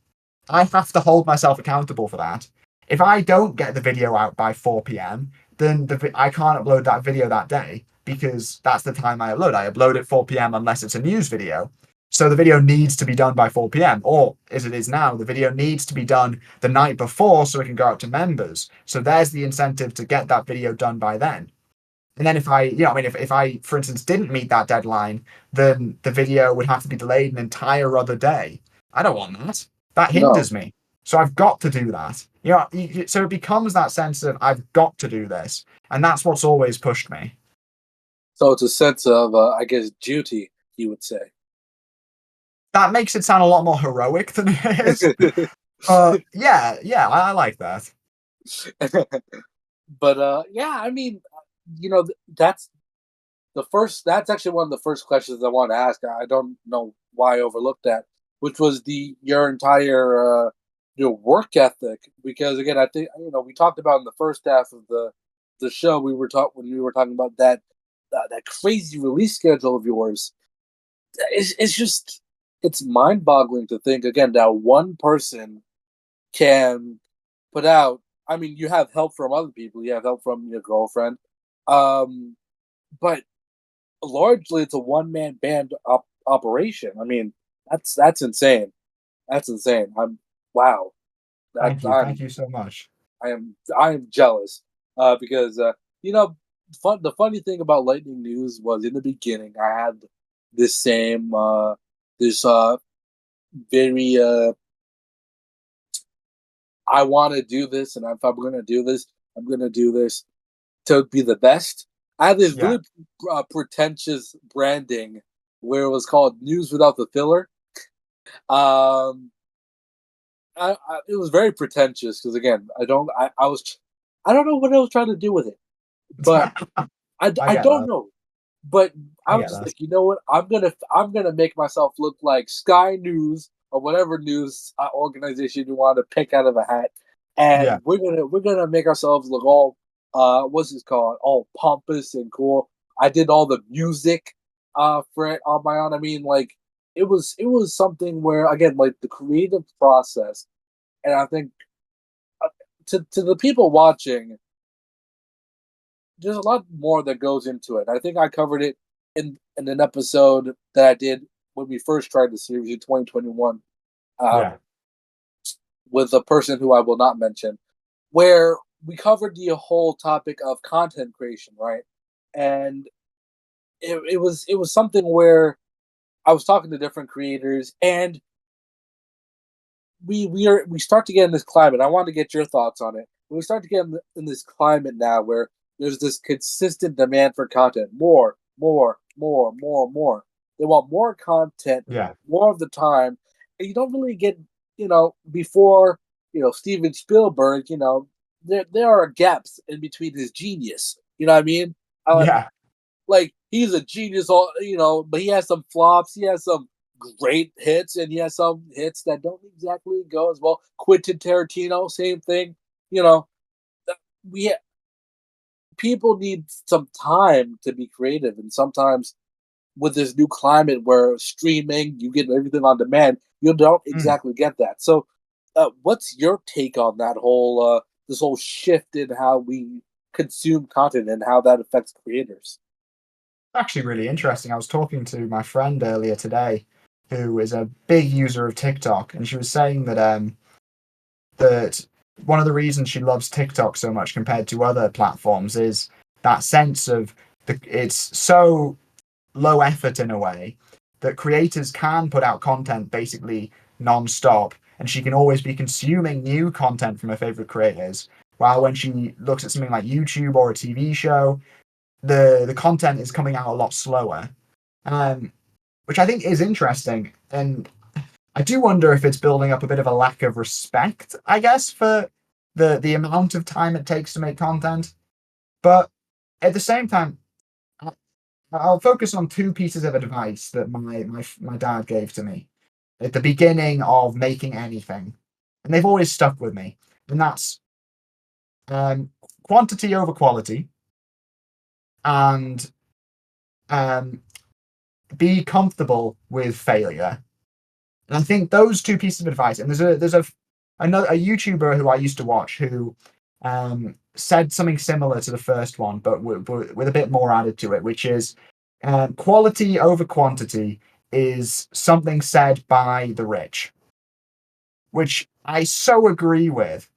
I have to hold myself accountable for that. If I don't get the video out by 4 p.m., then I can't upload that video that day because that's the time I upload. I upload at 4 p.m. unless it's a news video. So the video needs to be done by 4 p.m. Or as it is now, the video needs to be done the night before so it can go out to members. So there's the incentive to get that video done by then. And then if I, for instance, didn't meet that deadline, then the video would have to be delayed an entire other day. I don't want that. That No. hinders me. So I've got to do that. So it becomes that sense of I've got to do this. And that's what's always pushed me. So it's a sense of, I guess, duty, you would say. That makes it sound a lot more heroic than it is. Yeah, I like that. But yeah, I mean, that's that's actually one of the first questions I want to ask. I don't know why I overlooked that, which was your entire your work ethic. Because again, I think we talked about in the first half of the show when we were talking about that crazy release schedule of yours. It's just it's mind boggling to think again that one person can put out. I mean, you have help from other people. You have help from your girlfriend, but largely it's a one man band operation. I mean, that's insane. That's insane. Wow. Thank you so much. I am jealous because the funny thing about Lightning News was in the beginning I had this same this very I want to do this, and if I'm going to do this, I'm going to do this to be the best. I had this Yeah. really pretentious branding where it was called News Without the Filler. Um, it was very pretentious because again, I don't know what I was trying to do with it, but I get don't that. know. But I I was get just that. like, you know what? I'm gonna make myself look like Sky News or whatever news organization you want to pick out of a hat, Yeah. and we're gonna make ourselves look all what's it called, all pompous and cool. I did all the music for it on my own. I mean, like it was something where again, like the creative process, and I think to the people watching, there's a lot more that goes into it. I think I covered it in an episode that I did when we first tried the series in 2021 Yeah. with a person who I will not mention, where we covered the whole topic of content creation, right? And it was something where I was talking to different creators, and we start to get in this climate. I want to get your thoughts on it. We start to get in this climate now where there's this consistent demand for content, more, more, more, more, more. They want more content, Yeah. more of the time, and you don't really get, before Steven Spielberg. There are gaps in between his genius. You know what I mean? Yeah. Like he's a genius, all but he has some flops. He has some great hits, and he has some hits that don't exactly go as well. Quentin Tarantino, same thing. You know, we people need some time to be creative, and sometimes with this new climate where streaming, you get everything on demand, you don't Mm. exactly get that. So, what's your take on that whole this whole shift in how we consume content and how that affects creators? Actually really interesting. I was talking to my friend earlier today, who is a big user of TikTok, and she was saying that one of the reasons she loves TikTok so much compared to other platforms is that sense of it's so low effort in a way that creators can put out content basically non-stop, and she can always be consuming new content from her favorite creators. While when she looks at something like YouTube or a TV show, the content is coming out a lot slower, um, which I think is interesting. And I do wonder if it's building up a bit of a lack of respect, I guess, for the amount of time it takes to make content. But at the same time, I'll focus on two pieces of advice that my dad gave to me at the beginning of making anything, and they've always stuck with me. And that's um, quantity over quality, and um, be comfortable with failure. And I think those two pieces of advice, and a YouTuber who I used to watch who said something similar to the first one, but with a bit more added to it, which is quality over quantity is something said by the rich, which I so agree with.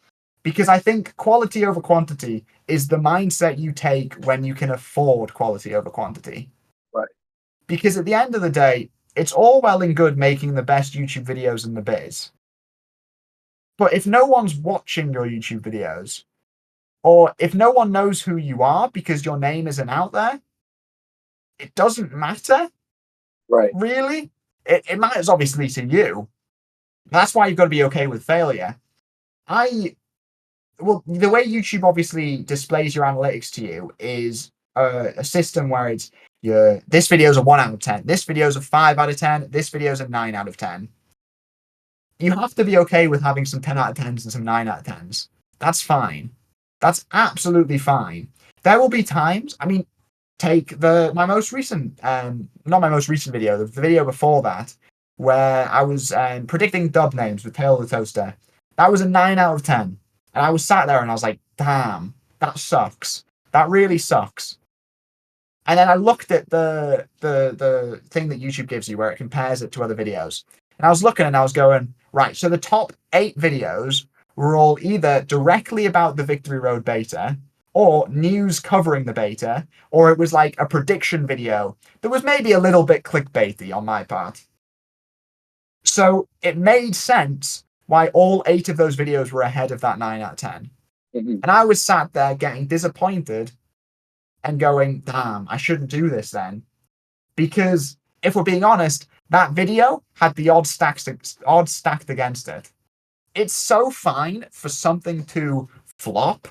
Because I think quality over quantity is the mindset you take when you can afford quality over quantity. Right. Because at the end of the day, it's all well and good making the best YouTube videos in the biz. But if no one's watching your YouTube videos, or if no one knows who you are because your name isn't out there, it doesn't matter, Right. really. It matters obviously to you. That's why you've got to be okay with failure. Well, the way YouTube obviously displays your analytics to you is a system where it's this video is a 1 out of 10, this video is a 5 out of 10, this video is a 9 out of 10. You have to be okay with having some 10 out of 10s and some 9 out of 10s. That's fine. That's absolutely fine. There will be times, I mean, take my most recent, not my most recent video, the video before that, where I was predicting dub names with Tail of the Toaster. That was a 9 out of 10. And I was sat there and I was like, damn, that sucks. That really sucks. And then I looked at the thing that YouTube gives you where it compares it to other videos. And I was looking and I was going, right, so the top 8 videos were all either directly about the Victory Road beta, or news covering the beta, or it was like a prediction video that was maybe a little bit clickbaity on my part. So it made sense why all 8 of those videos were ahead of that 9 out of 10. Mm-hmm. And I was sat there getting disappointed and going, damn, I shouldn't do this then. Because if we're being honest, that video had the odds stacked against it. It's so fine for something to flop,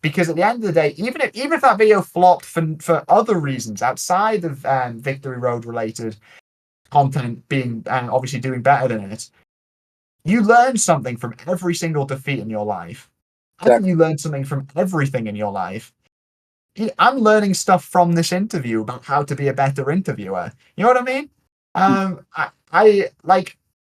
because at the end of the day, even if that video flopped for other reasons outside of Victory Road related content being obviously doing better than it, you learn something from every single defeat in your life. I think you learn something from everything in your life. I'm learning stuff from this interview about how to be a better interviewer. You know what I mean?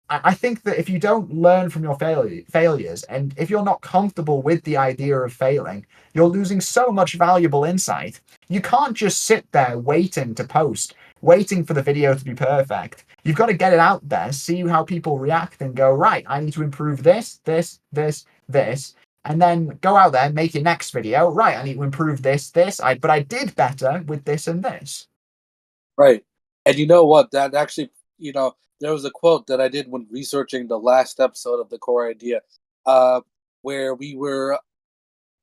I think that if you don't learn from your failures, and if you're not comfortable with the idea of failing, you're losing so much valuable insight. You can't just sit there waiting to post, waiting for the video to be perfect. You've got to get it out there, see how people react, and go, right, I need to improve this, and then go out there and make your next video. Right, I need to improve this, but I did better with this and this. Right. And you know what? That actually, there was a quote that I did when researching the last episode of The Core Idea, where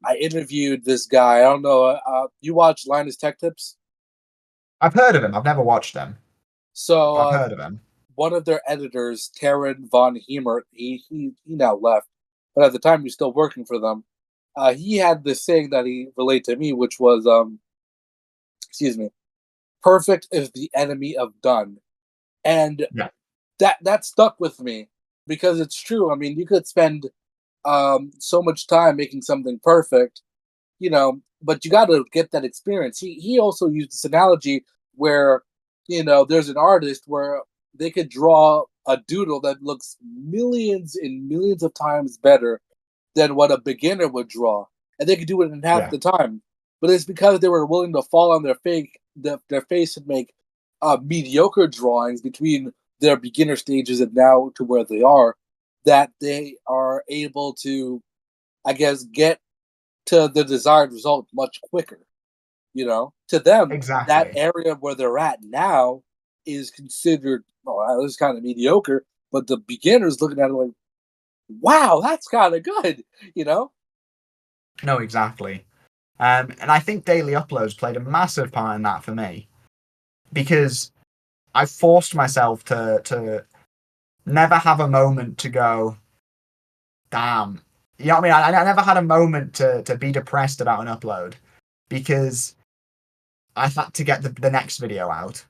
I interviewed this guy. I don't know. You watch Linus Tech Tips? I've heard of him. I've never watched them. So I've heard of him. One of their editors, Taryn von Hemert, he now left, but at the time he was still working for them. He had this saying that he relayed to me, which was, excuse me, perfect is the enemy of done. And yeah. that stuck with me because it's true. I mean, you could spend so much time making something perfect, but you got to get that experience. He also used this analogy where, there's an artist where they could draw a doodle that looks millions and millions of times better than what a beginner would draw, and they could do it in half the time. But it's because they were willing to fall on their face and make mediocre drawings between their beginner stages and now to where they are, that they are able to, I guess, get to the desired result much quicker. To them, exactly. That area where they're at now is considered, this is kind of mediocre, but the beginners looking at it like, wow, that's kind of good, No, exactly. And I think daily uploads played a massive part in that for me, because I forced myself to never have a moment to go, damn. You know what I mean? I never had a moment to be depressed about an upload, because I had to get the next video out.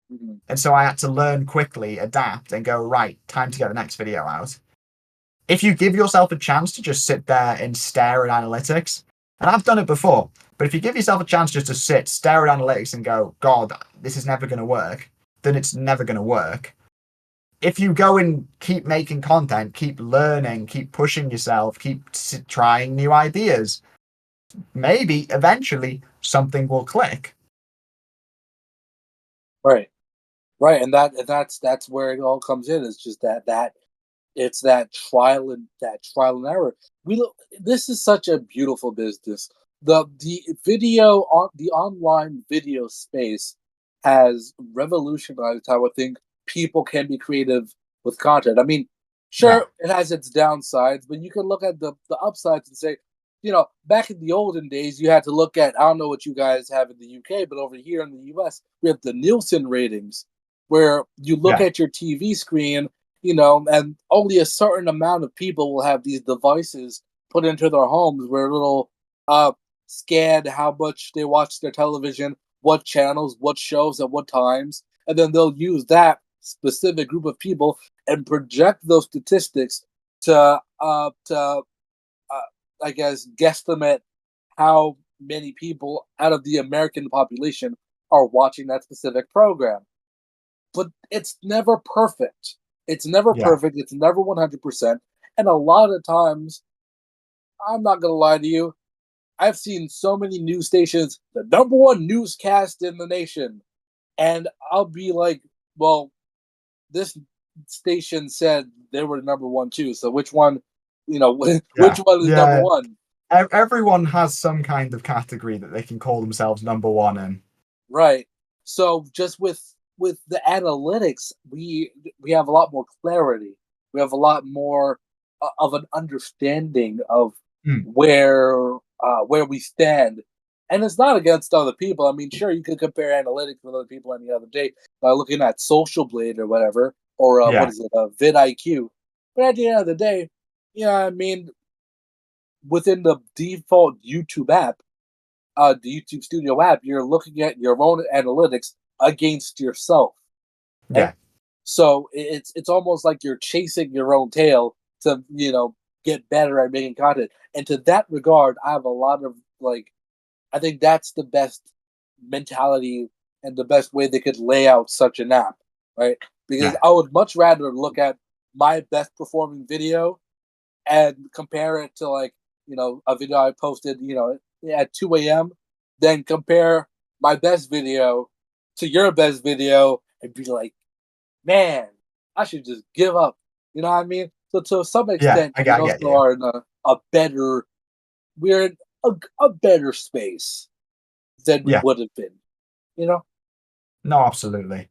Mm-hmm. And so I had to learn quickly, adapt, and go, right, time to get the next video out. If you give yourself a chance to just sit there and stare at analytics, and I've done it before, but if you give yourself a chance just to stare at analytics and go, God, this is never going to work, then it's never going to work. If you go and keep making content, keep learning, keep pushing yourself, keep trying new ideas, maybe eventually something will click. Right, and that's where it all comes in. It's just that It's that trial and error. This is such a beautiful business. The online video space has revolutionized how I think people can be creative with content. I mean, Yeah. sure, it has its downsides, but you can look at the upsides and say, back in the olden days, you had to look at, I don't know what you guys have in the UK, but over here in the US, we have the Nielsen ratings, where you look Yeah. at your TV screen, and only a certain amount of people will have these devices put into their homes where it'll scan how much they watch their television, what channels, what shows, at what times, and then they'll use that specific group of people and project those statistics to I guess guesstimate how many people out of the American population are watching that specific program. But it's never perfect. It's never Yeah. perfect. It's never 100%. And a lot of times, I'm not going to lie to you, I've seen so many news stations, the number one newscast in the nation. And I'll be like, well, this station said they were number one too. So which one, which Yeah. one is number Yeah. one? Everyone has some kind of category that they can call themselves number one in. Right. So just with the analytics, we have a lot more clarity. We have a lot more of an understanding of Hmm. where we stand. And it's not against other people. I mean, sure, you could compare analytics with other people any other day by looking at Social Blade or whatever, or what Yeah. is it, vidIQ. But at the end of the day, I mean, within the default YouTube app, the YouTube Studio app, you're looking at your own analytics against yourself. Yeah. Right? So it's almost like you're chasing your own tail to get better at making content. And to that regard, I have a lot of I think that's the best mentality and the best way they could lay out such an app, right? Because Yeah. I would much rather look at my best performing video and compare it to a video I posted at 2 a.m. Then compare my best video to your best video and be like, man, I should just give up. You know what I mean? So to some Yeah. extent, I we get also you. are in a better, we're in a better space than we Yeah. would have been. You know. No, absolutely.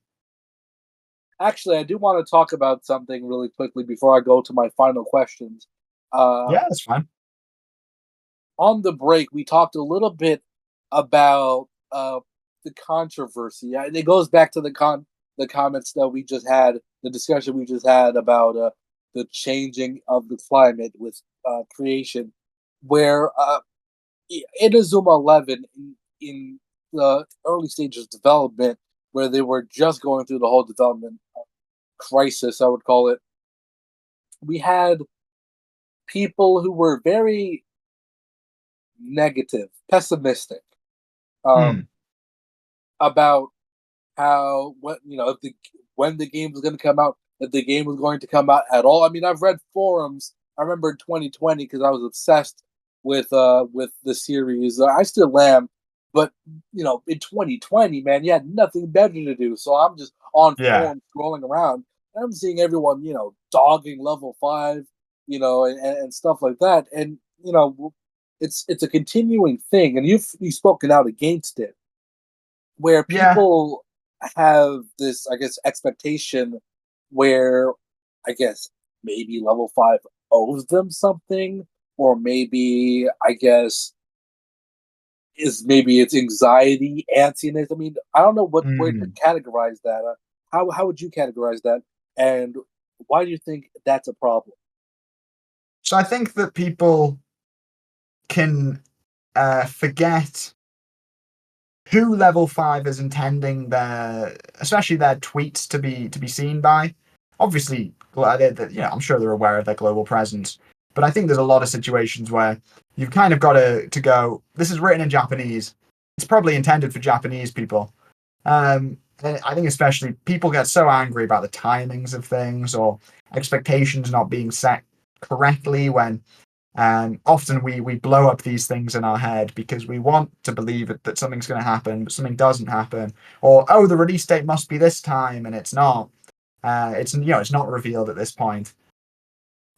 Actually, I do want to talk about something really quickly before I go to my final questions. Uh, Yeah, that's fine. on the break, we talked a little bit about the controversy. It goes back to the comments that we just had, the discussion we just had about the changing of the climate with creation, where Inazuma 11 in the early stages of development, where they were just going through the whole development crisis, I would call it. We had people who were very negative, pessimistic, Hmm. um, about how if when the game was going to come out, if the game was going to come out at all. I mean, I've read forums. I remember in 2020 because I was obsessed with the series. I still am, but in 2020, man, you had nothing better to do. So I'm just on Yeah. forums scrolling around, and I'm seeing everyone dogging level 5, and stuff like that. And it's a continuing thing, and you've spoken out against it where Yeah. people have this, I guess, expectation where I guess maybe level 5 owes them something, or maybe I guess maybe it's anxiety, antsiness. I mean, I don't know what way to Hmm. categorize that. How would you categorize that, and why do you think that's a problem? So I think that people can forget who level 5 is intending especially their tweets to be seen by. Obviously, I'm sure they're aware of their global presence, but I think there's a lot of situations where you've kind of got to go, this is written in Japanese, it's probably intended for Japanese people. And I think especially people get so angry about the timings of things or expectations not being set correctly when often we blow up these things in our head because we want to believe that something's going to happen, but something doesn't happen. Or, oh, the release date must be this time, and it's not. It's not revealed at this point.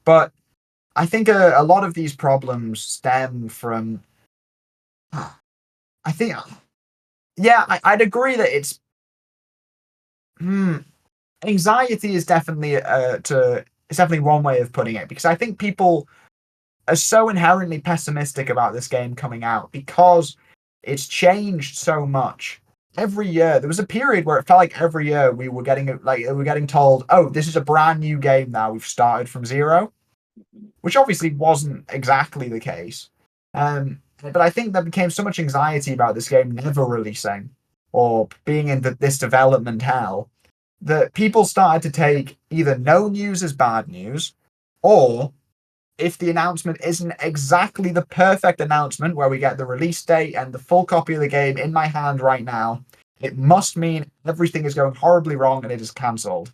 But I think a lot of these problems stem from. I think, yeah, I'd agree that it's. Anxiety is definitely it's definitely one way of putting it, because I think people are so inherently pessimistic about this game coming out because it's changed so much. Every year there was a period where it felt like every year we were getting told, oh, this is a brand new game now, we've started from zero, which obviously wasn't exactly the case. But I think there became so much anxiety about this game never releasing or being in this development hell that people started to take either no news as bad news, or if the announcement isn't exactly the perfect announcement where we get the release date and the full copy of the game in my hand right now, it must mean everything is going horribly wrong and it is cancelled.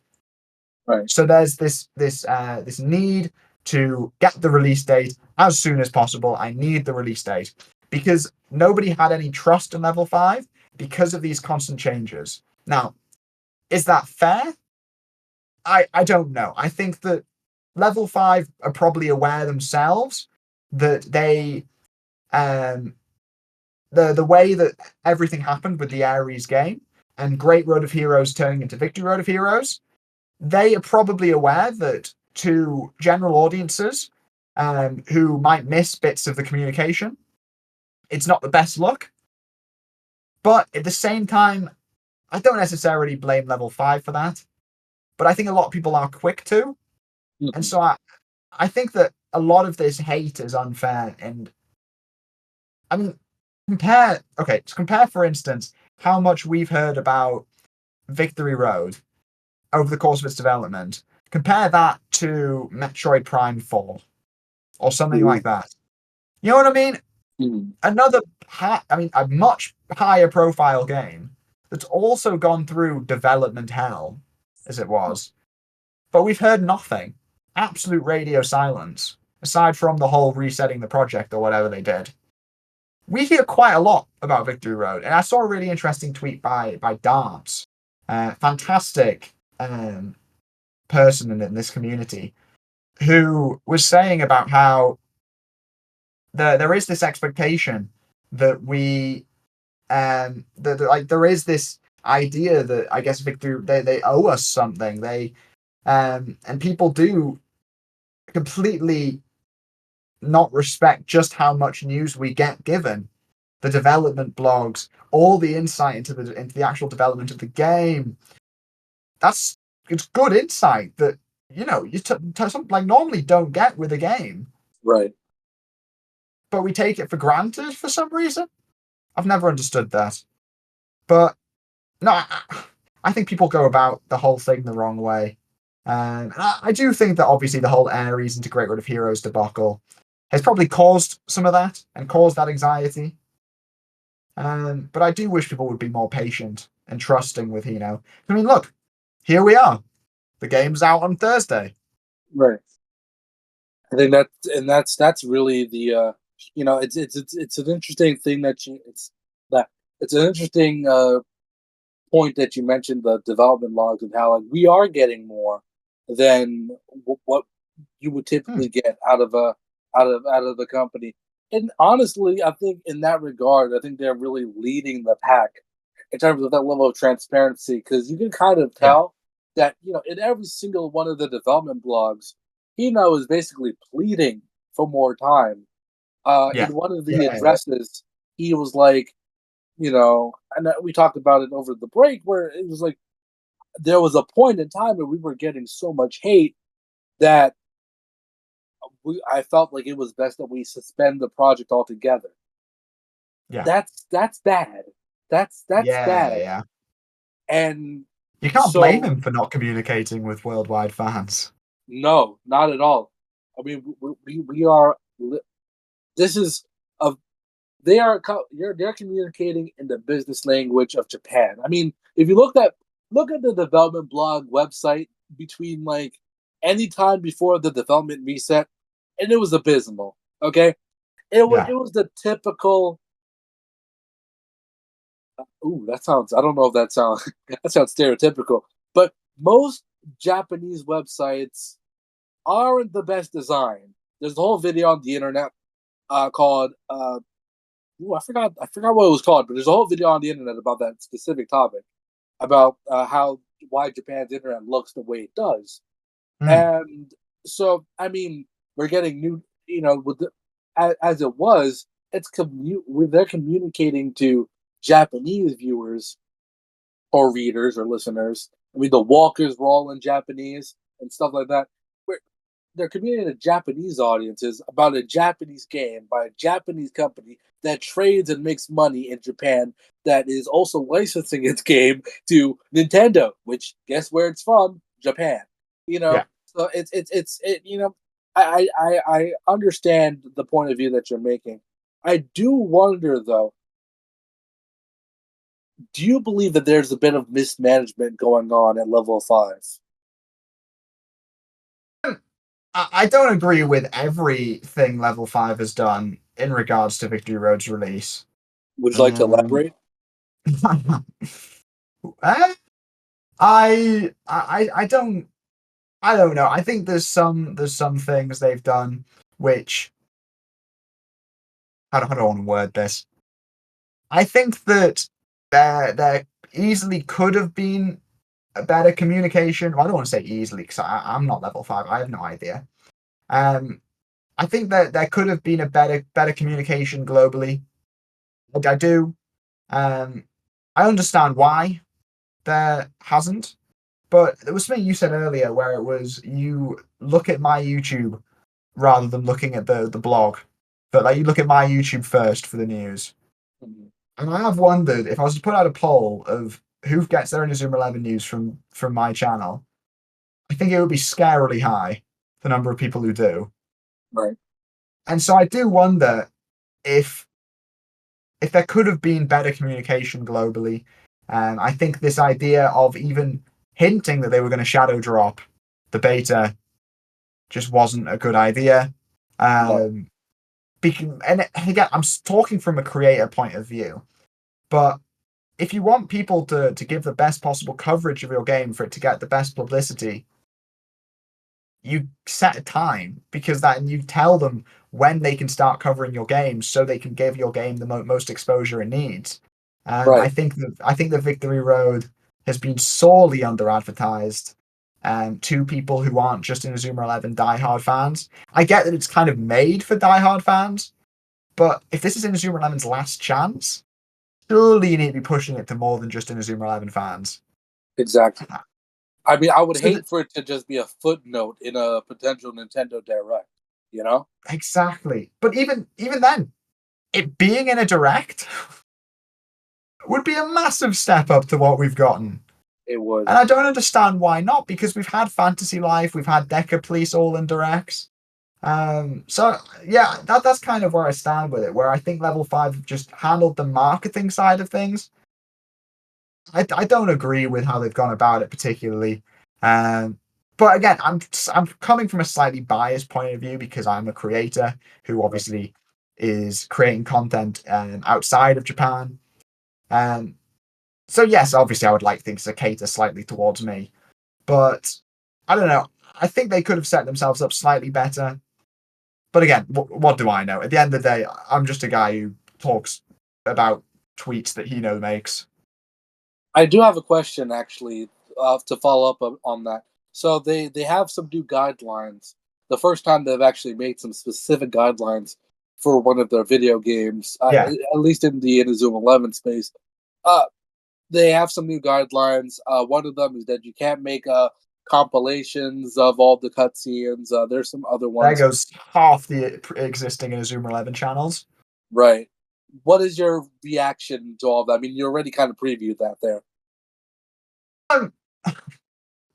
Right. So there's this need to get the release date as soon as possible. I need the release date because nobody had any trust in Level 5 because of these constant changes. Now, is that fair? I don't know. I think that Level 5 are probably aware themselves that they the way that everything happened with the Ares game and Great Road of Heroes turning into Victory Road of Heroes, they are probably aware that to general audiences who might miss bits of the communication, it's not the best look. But at the same time, I don't necessarily blame Level 5 for that. But I think a lot of people are quick to. And so I think that a lot of this hate is unfair. And I mean, compare, for instance, how much we've heard about Victory Road over the course of its development. Compare that to Metroid Prime 4 or something like that. You know what I mean? Another, a much higher profile game that's also gone through development hell, as it was. But we've heard nothing. Absolute radio silence, aside from the whole resetting the project or whatever they did. We hear quite a lot about Victory Road, and I saw a really interesting tweet by Darts, fantastic person in this community, who was saying about how there is this expectation that there is this idea that I guess Victory they owe us something. And people do completely not respect just how much news we get given. The development blogs, all the insight into the actual development of the game. It's good insight that you normally don't get with a game. Right. But we take it for granted for some reason. I've never understood that. But no, I think people go about the whole thing the wrong way. And I do think that obviously the whole Ares into Great Road of Heroes debacle has probably caused some of that and caused that anxiety. But I do wish people would be more patient and trusting with, I mean, look, here we are. The game's out on Thursday. Right. I think that's really the it's an interesting thing it's an interesting point that you mentioned, the development logs, and how like we are getting more than what you would typically get out of the company. And honestly, I think in that regard, I think they're really leading the pack in terms of that level of transparency, because you can kind of tell that in every single one of the development blogs, Hino is basically pleading for more time. In one of the addresses, he was like, and we talked about it over the break, where it was like there was a point in time where we were getting so much hate that I felt like it was best that we suspend the project altogether. Yeah, that's bad. That's bad. Yeah. And you can't blame him for not communicating with worldwide fans. No, not at all. I mean, we are. This is a. They're communicating in the business language of Japan. I mean, if you look at the development blog website between like any time before the development reset, and it was abysmal. Okay, it was the typical. Ooh, that sounds. I don't know if that sounds. That sounds stereotypical, but most Japanese websites aren't the best design. There's a whole video on the internet called I forgot what it was called, but there's a whole video on the internet about that specific topic, about why Japan's internet looks the way it does. And so, I mean, we're getting new, as it was, they're communicating to Japanese viewers or readers or listeners. I mean, the walkers were all in Japanese and stuff like that. They're communicating to Japanese audiences about a Japanese game by a Japanese company that trades and makes money in Japan, that is also licensing its game to Nintendo, which guess where it's from? Japan. Yeah. So I understand the point of view that you're making. I do wonder though, do you believe that there's a bit of mismanagement going on at level 5? I don't agree with everything Level 5 has done in regards to Victory Road's release. Would you like to elaborate? I don't know. I think there's some things they've done which how do I want to word this? I think that there easily could have been a better communication. Well, I don't want to say easily because I'm not level 5. I have no idea. I think that there could have been a better communication globally. I do. I understand why there hasn't, but there was something you said earlier where it was you look at my YouTube rather than looking at the blog. But like you look at my YouTube first for the news. Mhm. And I have wondered if I was to put out a poll of who gets their Inazuma 11 news from my channel, I think it would be scarily high, the number of people who do. Right. And so I do wonder if there could have been better communication globally. I think this idea of even hinting that they were going to shadow drop the beta just wasn't a good idea. And again, I'm talking from a creator point of view, but if you want people to give the best possible coverage of your game for it to get the best publicity, you set a time because and you tell them when they can start covering your game so they can give your game the most exposure it needs. Right. I think the Victory Road has been sorely under advertised to people who aren't just Inazuma 11 diehard fans. I get that it's kind of made for diehard fans, but if this is Inazuma 11's last chance, surely you need to be pushing it to more than just Inazuma 11 fans. Exactly. I mean, I would hate for it to just be a footnote in a potential Nintendo Direct, Exactly. But even then, it being in a Direct would be a massive step up to what we've gotten. It would. And I don't understand why not, because we've had Fantasy Life, we've had Deca Police all in Directs. So yeah, that's kind of where I stand with it, where I think Level 5 have just handled the marketing side of things. I don't agree with how they've gone about it particularly. But again, I'm coming from a slightly biased point of view because I'm a creator who obviously is creating content outside of Japan. So yes, obviously I would like things to cater slightly towards me, but I don't know. I think they could have set themselves up slightly better. But again, what do I know? At the end of the day, I'm just a guy who talks about tweets that he makes. I do have a question actually to follow up on that. So they have some new guidelines. The first time they've actually made some specific guidelines for one of their video games, Yeah. at least in the Inazuma 11 space. They have some new guidelines. One of them is that you can't make compilations of all the cutscenes. There's some other ones. There goes half the existing Inazuma 11 channels. Right. What is your reaction to all that? I mean, you already kind of previewed that there.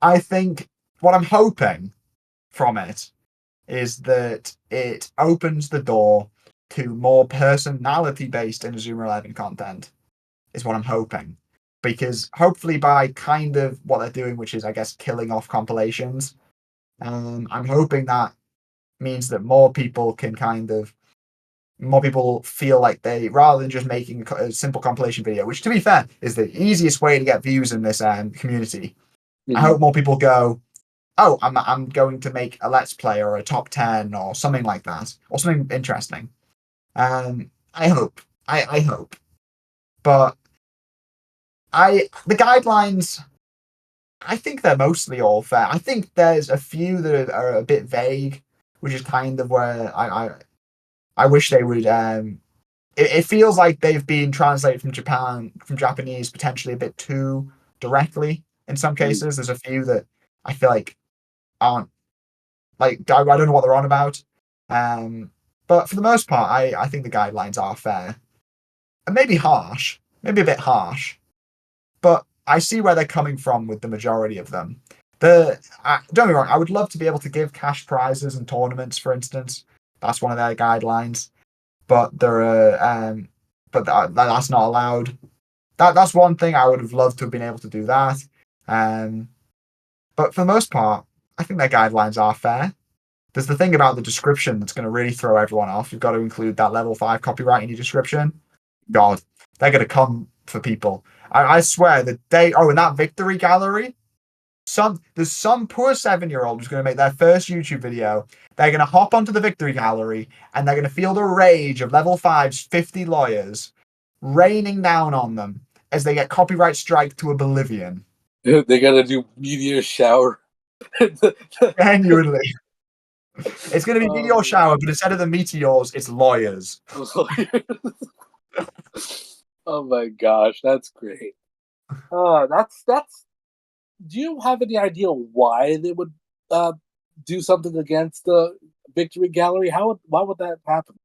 I think what I'm hoping from it is that it opens the door to more personality-based Inazuma 11 content, is what I'm hoping. Because hopefully by kind of what they're doing, which is, I guess, killing off compilations, I'm hoping that means that more people feel like they, rather than just making a simple compilation video, which to be fair is the easiest way to get views in this community. I hope more people go, oh, I'm going to make a let's play or a top 10 or something like that, or something interesting. I hope. I hope. But the guidelines, I think they're mostly all fair. I think there's a few that are a bit vague, which is kind of where I wish they would. It feels like they've been translated from Japanese potentially a bit too directly in some cases. There's a few that I feel like aren't like I don't know what they're on about. But for the most part, I think the guidelines are fair and maybe harsh, maybe a bit harsh, but I see where they're coming from with the majority of them. Don't get me wrong, I would love to be able to give cash prizes and tournaments, for instance. That's one of their guidelines, but that's not allowed. That's one thing I would have loved to have been able to do that. But for the most part, I think their guidelines are fair. There's the thing about the description that's going to really throw everyone off. You've got to include that level 5 copyright in your description. God, they're going to come for people. I swear that in that victory gallery, there's some poor 7-year-old who's going to make their first YouTube video. They're going to hop onto the victory gallery and they're going to feel the rage of level 5's 50 lawyers raining down on them as they get copyright strike to oblivion. They got to do meteor shower. Genuinely. It's going to be meteor shower, but instead of the meteors, it's lawyers. Oh my gosh, that's great. That's. Do you have any idea why they would do something against the Victory Gallery? Why would that happen?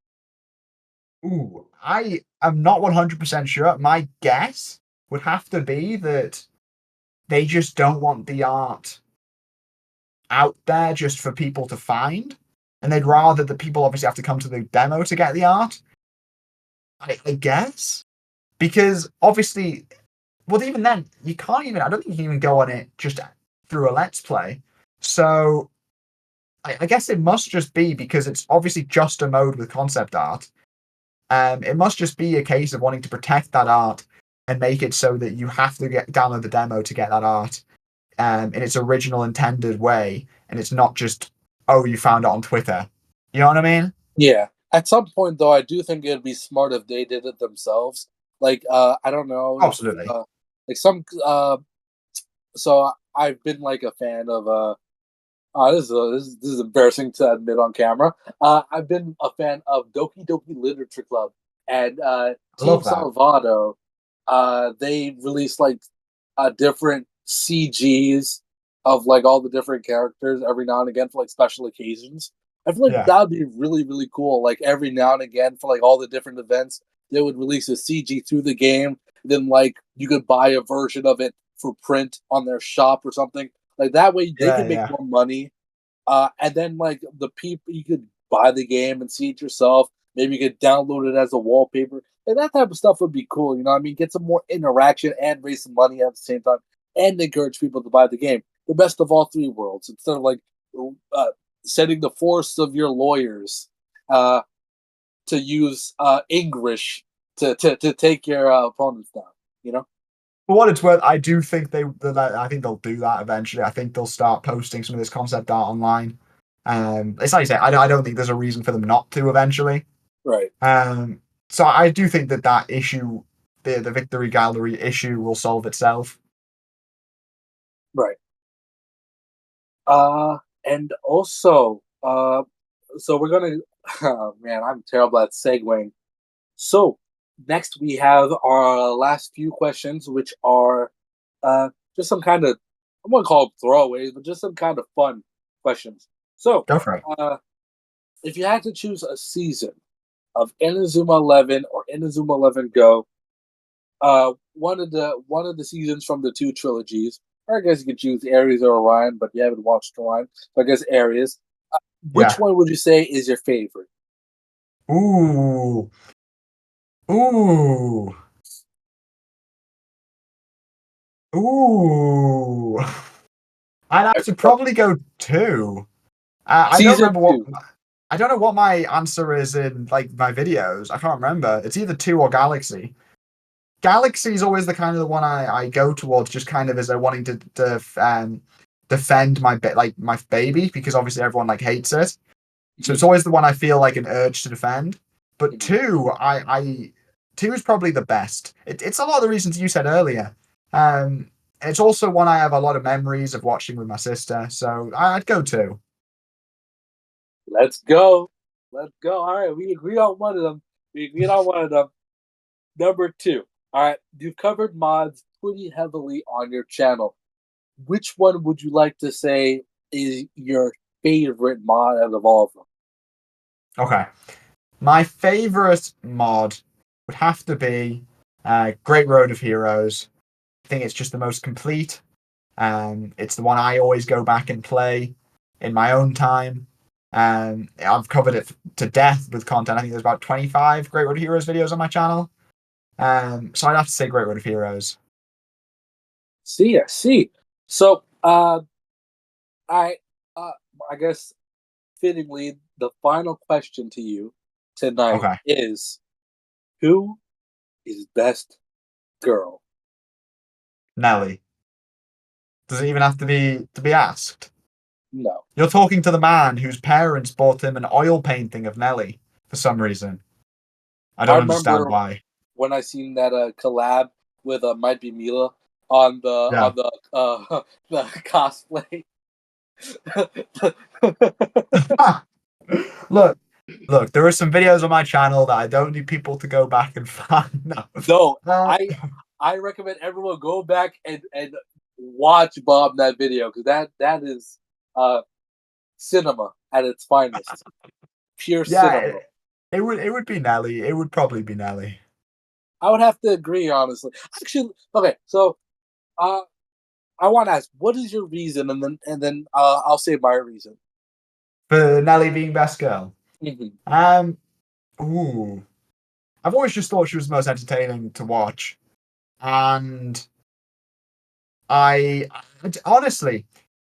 Ooh, I am not 100% sure. My guess would have to be that they just don't want the art out there just for people to find, and they'd rather that people obviously have to come to the demo to get the art. I guess because obviously, well, even then you can't even. I don't think you can even go on it just through a let's play. So I guess it must just be because it's obviously just a mode with concept art. It must just be a case of wanting to protect that art and make it so that you have to download the demo to get that art in its original intended way, and it's not just, oh, you found it on Twitter. You know what I mean? Yeah. At some point, though, I do think it'd be smart if they did it themselves. Like, I don't know, Absolutely. like some. So I've been like a fan of. This is embarrassing to admit on camera. I've been a fan of Doki Doki Literature Club and I Team love that. Salvato. They released like different CGs of like all the different characters every now and again for like special occasions. I feel like Yeah. that would be really, really cool. Like every now and again for like all the different events, they would release a CG through the game. Then like you could buy a version of it for print on their shop or something. Like that way they can make Yeah. more money. And then like the people you could buy the game and see it yourself. Maybe you could download it as a wallpaper. And that type of stuff would be cool, you know what I mean? Get some more interaction and raise some money at the same time and encourage people to buy the game. The best of all three worlds. Instead of like setting the force of your lawyers to use English to take your opponents down, you know? For what it's worth, I do think I think they'll do that eventually. I think they'll start posting some of this concept art online. It's like you say, I don't think there's a reason for them not to eventually. Right. So I do think that issue, the Victory Gallery issue, will solve itself. Right. And also, so we're gonna. Oh, man, I'm terrible at segueing. So next we have our last few questions, which are just some kind of I'm gonna call them throwaways, but just some kind of fun questions. So, Go for it. if you had to choose a season of Inazuma 11 or Inazuma 11 Go, one of the seasons from the two trilogies, or I guess you could choose Aries or Orion, but you haven't watched Orion, so I guess Aries. Which Yeah. one would you say is your favorite? Ooh. Ooh. Ooh. I'd have to probably go 2. I don't Season remember what. two. I don't know what my answer is in like my videos. I can't remember. It's either 2 or Galaxy. Galaxy is always the kind of the one I go towards, just kind of as a wanting to defend my my baby, because obviously everyone like hates it. So it's always the one I feel like an urge to defend. But two, two is probably the best. It's a lot of the reasons you said earlier. It's also one I have a lot of memories of watching with my sister. So I'd go two. Let's go. Let's go. All right, we agree on one of them. We agreed on one of them. Number two. All right, you've covered mods pretty heavily on your channel. Which one would you like to say is your favorite mod out of all of them? Okay. My favorite mod would have to be Great Road of Heroes. I think it's just the most complete. It's the one I always go back and play in my own time. I've covered it to death with content. I think there's about 25 Great Road of Heroes videos on my channel. So I'd have to say Great Road of Heroes. See. So, I guess fittingly, the final question to you tonight Okay. is, who is best girl? Nelly. Does it even have to be asked? No. You're talking to the man whose parents bought him an oil painting of Nelly for some reason. I don't understand remember why. when I seen that collab with Might Be Mila on Yeah. the cosplay. Look, there are some videos on my channel that I don't need people to go back and find. No, Uh, I recommend everyone go back and watch Bob that video, because that is cinema at its finest. Pure yeah, cinema. it would be Nelly. It would probably be Nelly. I would have to agree, honestly. Actually, okay, so I want to ask, what is your reason, and then I'll say my reason. For Nelly being best girl. Mm-hmm. Ooh. I've always just thought she was the most entertaining to watch. And I honestly,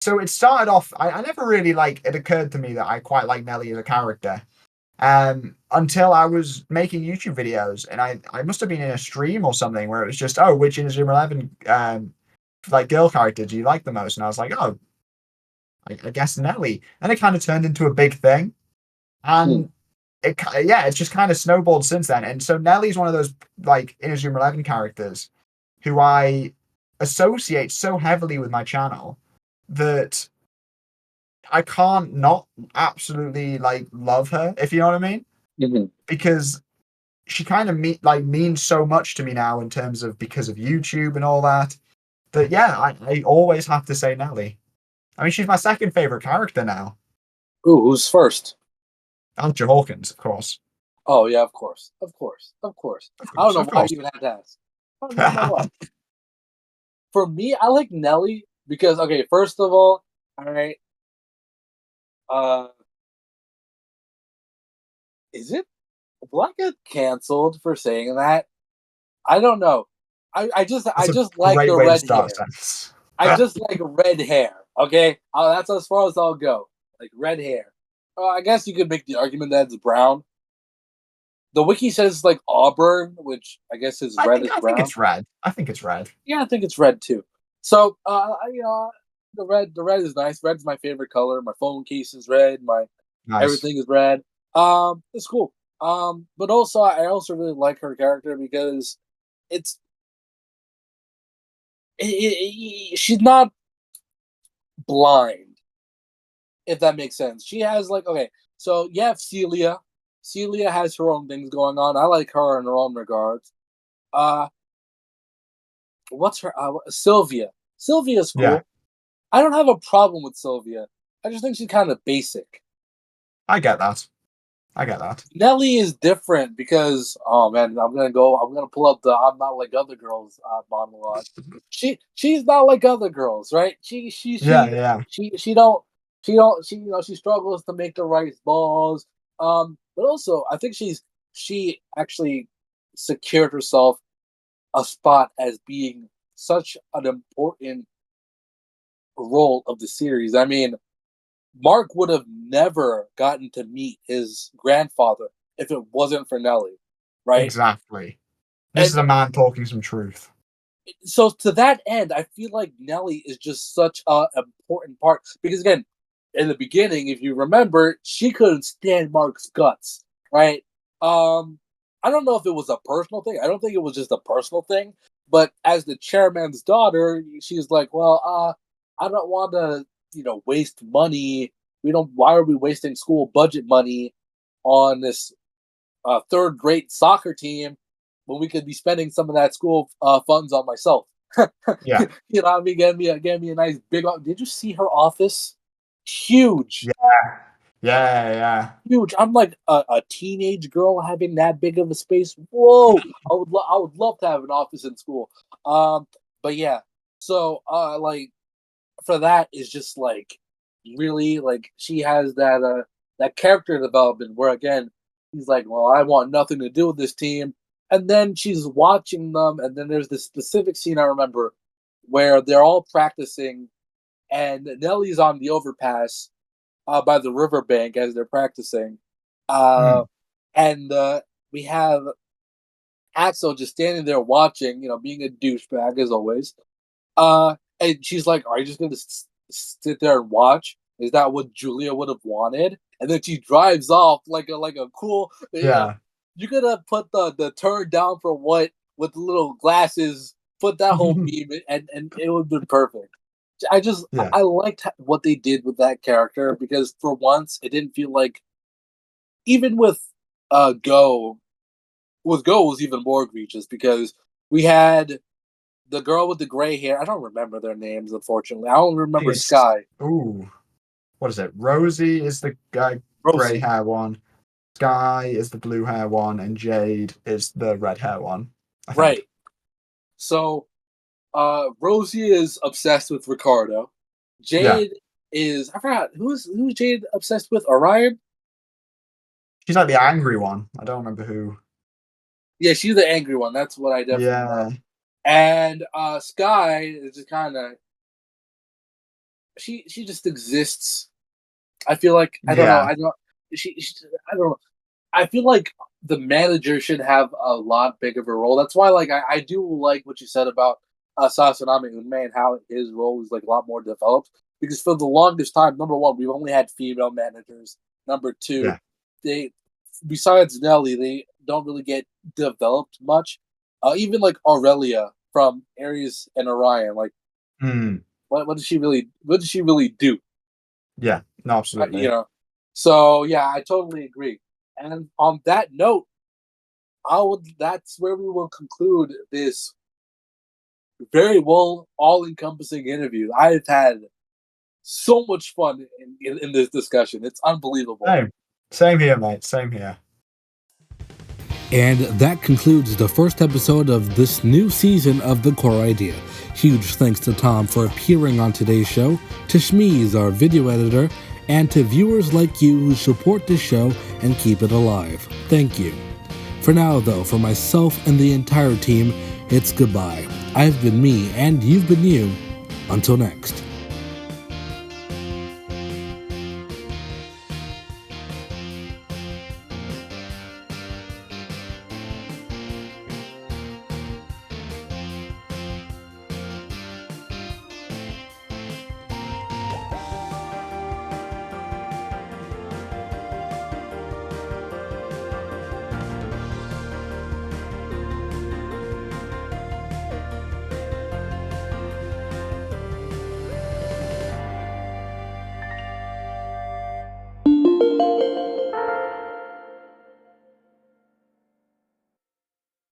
so it started off, I never really it occurred to me that I quite like Nelly as a character. Until I was making YouTube videos, and I must have been in a stream or something where it was just, oh, which Inazuma 11 girl character do you like the most? And I was like, oh, I guess Nelly. And it kind of turned into a big thing. And it's just kind of snowballed since then. And so Nelly's one of those Inazuma 11 characters who I associate so heavily with my channel that I can't not absolutely love her, if you know what I mean. Mm-hmm. Because she kind of means so much to me now in terms of, because of YouTube and all that. That yeah, I always have to say Nelly. I mean, she's my second favorite character now. Ooh, who's first? Anja Hawkins, of course. Oh yeah, of course. I don't know Of why course. you even had to ask. I don't know why. For me, I like Nelly because, okay, first of all right, uh, is it? Will I get canceled for saying that? I don't know. I just That's a like great the way to red start hair. a sentence. I just like red hair. Okay, that's as far as I'll go. Like red hair. I guess you could make the argument that it's brown. The wiki says like auburn, which I guess is red as I think brown. it's red. I think it's red. Yeah, I think it's red too. So, the red is nice. Red's my favorite color. My phone case is red. My Nice. everything is red. It's cool. But also I also really like her character because it's she's not blind, if that makes sense. She has okay, so you have Celia. Celia has her own things going on. I like her in her own regards. Uh, what's her Sylvia? Sylvia's cool. Yeah, I don't have a problem with Sylvia. I just think she's kind of basic. I get that. Nelly is different because, oh man, I'm gonna pull up the "I'm not like other girls" monologue. She's not like other girls, right? Yeah. She struggles to make the right balls. But also I think she actually secured herself a spot as being such an important role of the series. I mean, Mark would have never gotten to meet his grandfather if it wasn't for Nelly, right? Exactly. This And is a man talking some truth. So to that end, I feel like Nelly is just such a important part because again, in the beginning, if you remember, she couldn't stand Mark's guts, right? Um, I don't know if it was a personal thing. I don't think it was just a personal thing, but as the chairman's daughter, she's like, well, I don't want to, waste money. We don't. Why are we wasting school budget money on this third-rate soccer team when we could be spending some of that school funds on myself? Yeah. You know what I mean? Get me a nice big. Did you see her office? Huge, Yeah. Yeah. Yeah. huge. I'm like a teenage girl having that big of a space. Whoa! I would love to have an office in school. But yeah. So like for that is just like really like she has that character development where again he's like, well, I want nothing to do with this team, and then she's watching them, and then there's this specific scene I remember where they're all practicing, and Nellie's on the overpass by the riverbank as they're practicing, uh, Mm. and we have Axel just standing there watching, being a douchebag as always. And she's like, "Are you just gonna sit there and watch? Is that what Julia would have wanted?" And then she drives off like a cool. Yeah. You could have put the turn down for what with the little glasses. Put that whole meme, and it would have been perfect. Yeah. I liked what they did with that character because for once it didn't feel like even with Go Go was even more egregious because we had the girl with the gray hair. I don't remember their names, unfortunately. I don't I think remember it's Sky. ooh. What is it? Rosie is the grey Rosie. hair one. Sky is the blue hair one, and Jade is the red hair one. I think. Right. So Rosie is obsessed with Ricardo. Yeah. Jade is I forgot who's Jade obsessed with? Orion? She's like the angry one. I don't remember who. Yeah, she's the angry one. That's what I definitely know. Yeah. And Sky is just kinda she just exists. I feel like I don't know. Yeah. She I don't know. I feel like the manager should have a lot big of a role. That's why, like, I do like what you said about Sasonami Unme and how his role is like a lot more developed. Because for the longest time, number one, we've only had female managers. Number two, Yeah. they besides Nelly, they don't really get developed much. Even like Aurelia from Aries and Orion, like Mm. what does she really do? Yeah. No, You absolutely. know. So yeah, I totally agree. And on that note, I would that's where we will conclude this very well all-encompassing interview. I've had so much fun in this discussion. It's unbelievable. Same. Same here, mate. Same here. And that concludes the first episode of this new season of The Core Idea. Huge thanks to Tom for appearing on today's show, to Shmeez, our video editor, and to viewers like you who support this show and keep it alive. Thank you. For now, though, for myself and the entire team, it's goodbye. I've been me, and you've been you. Until next.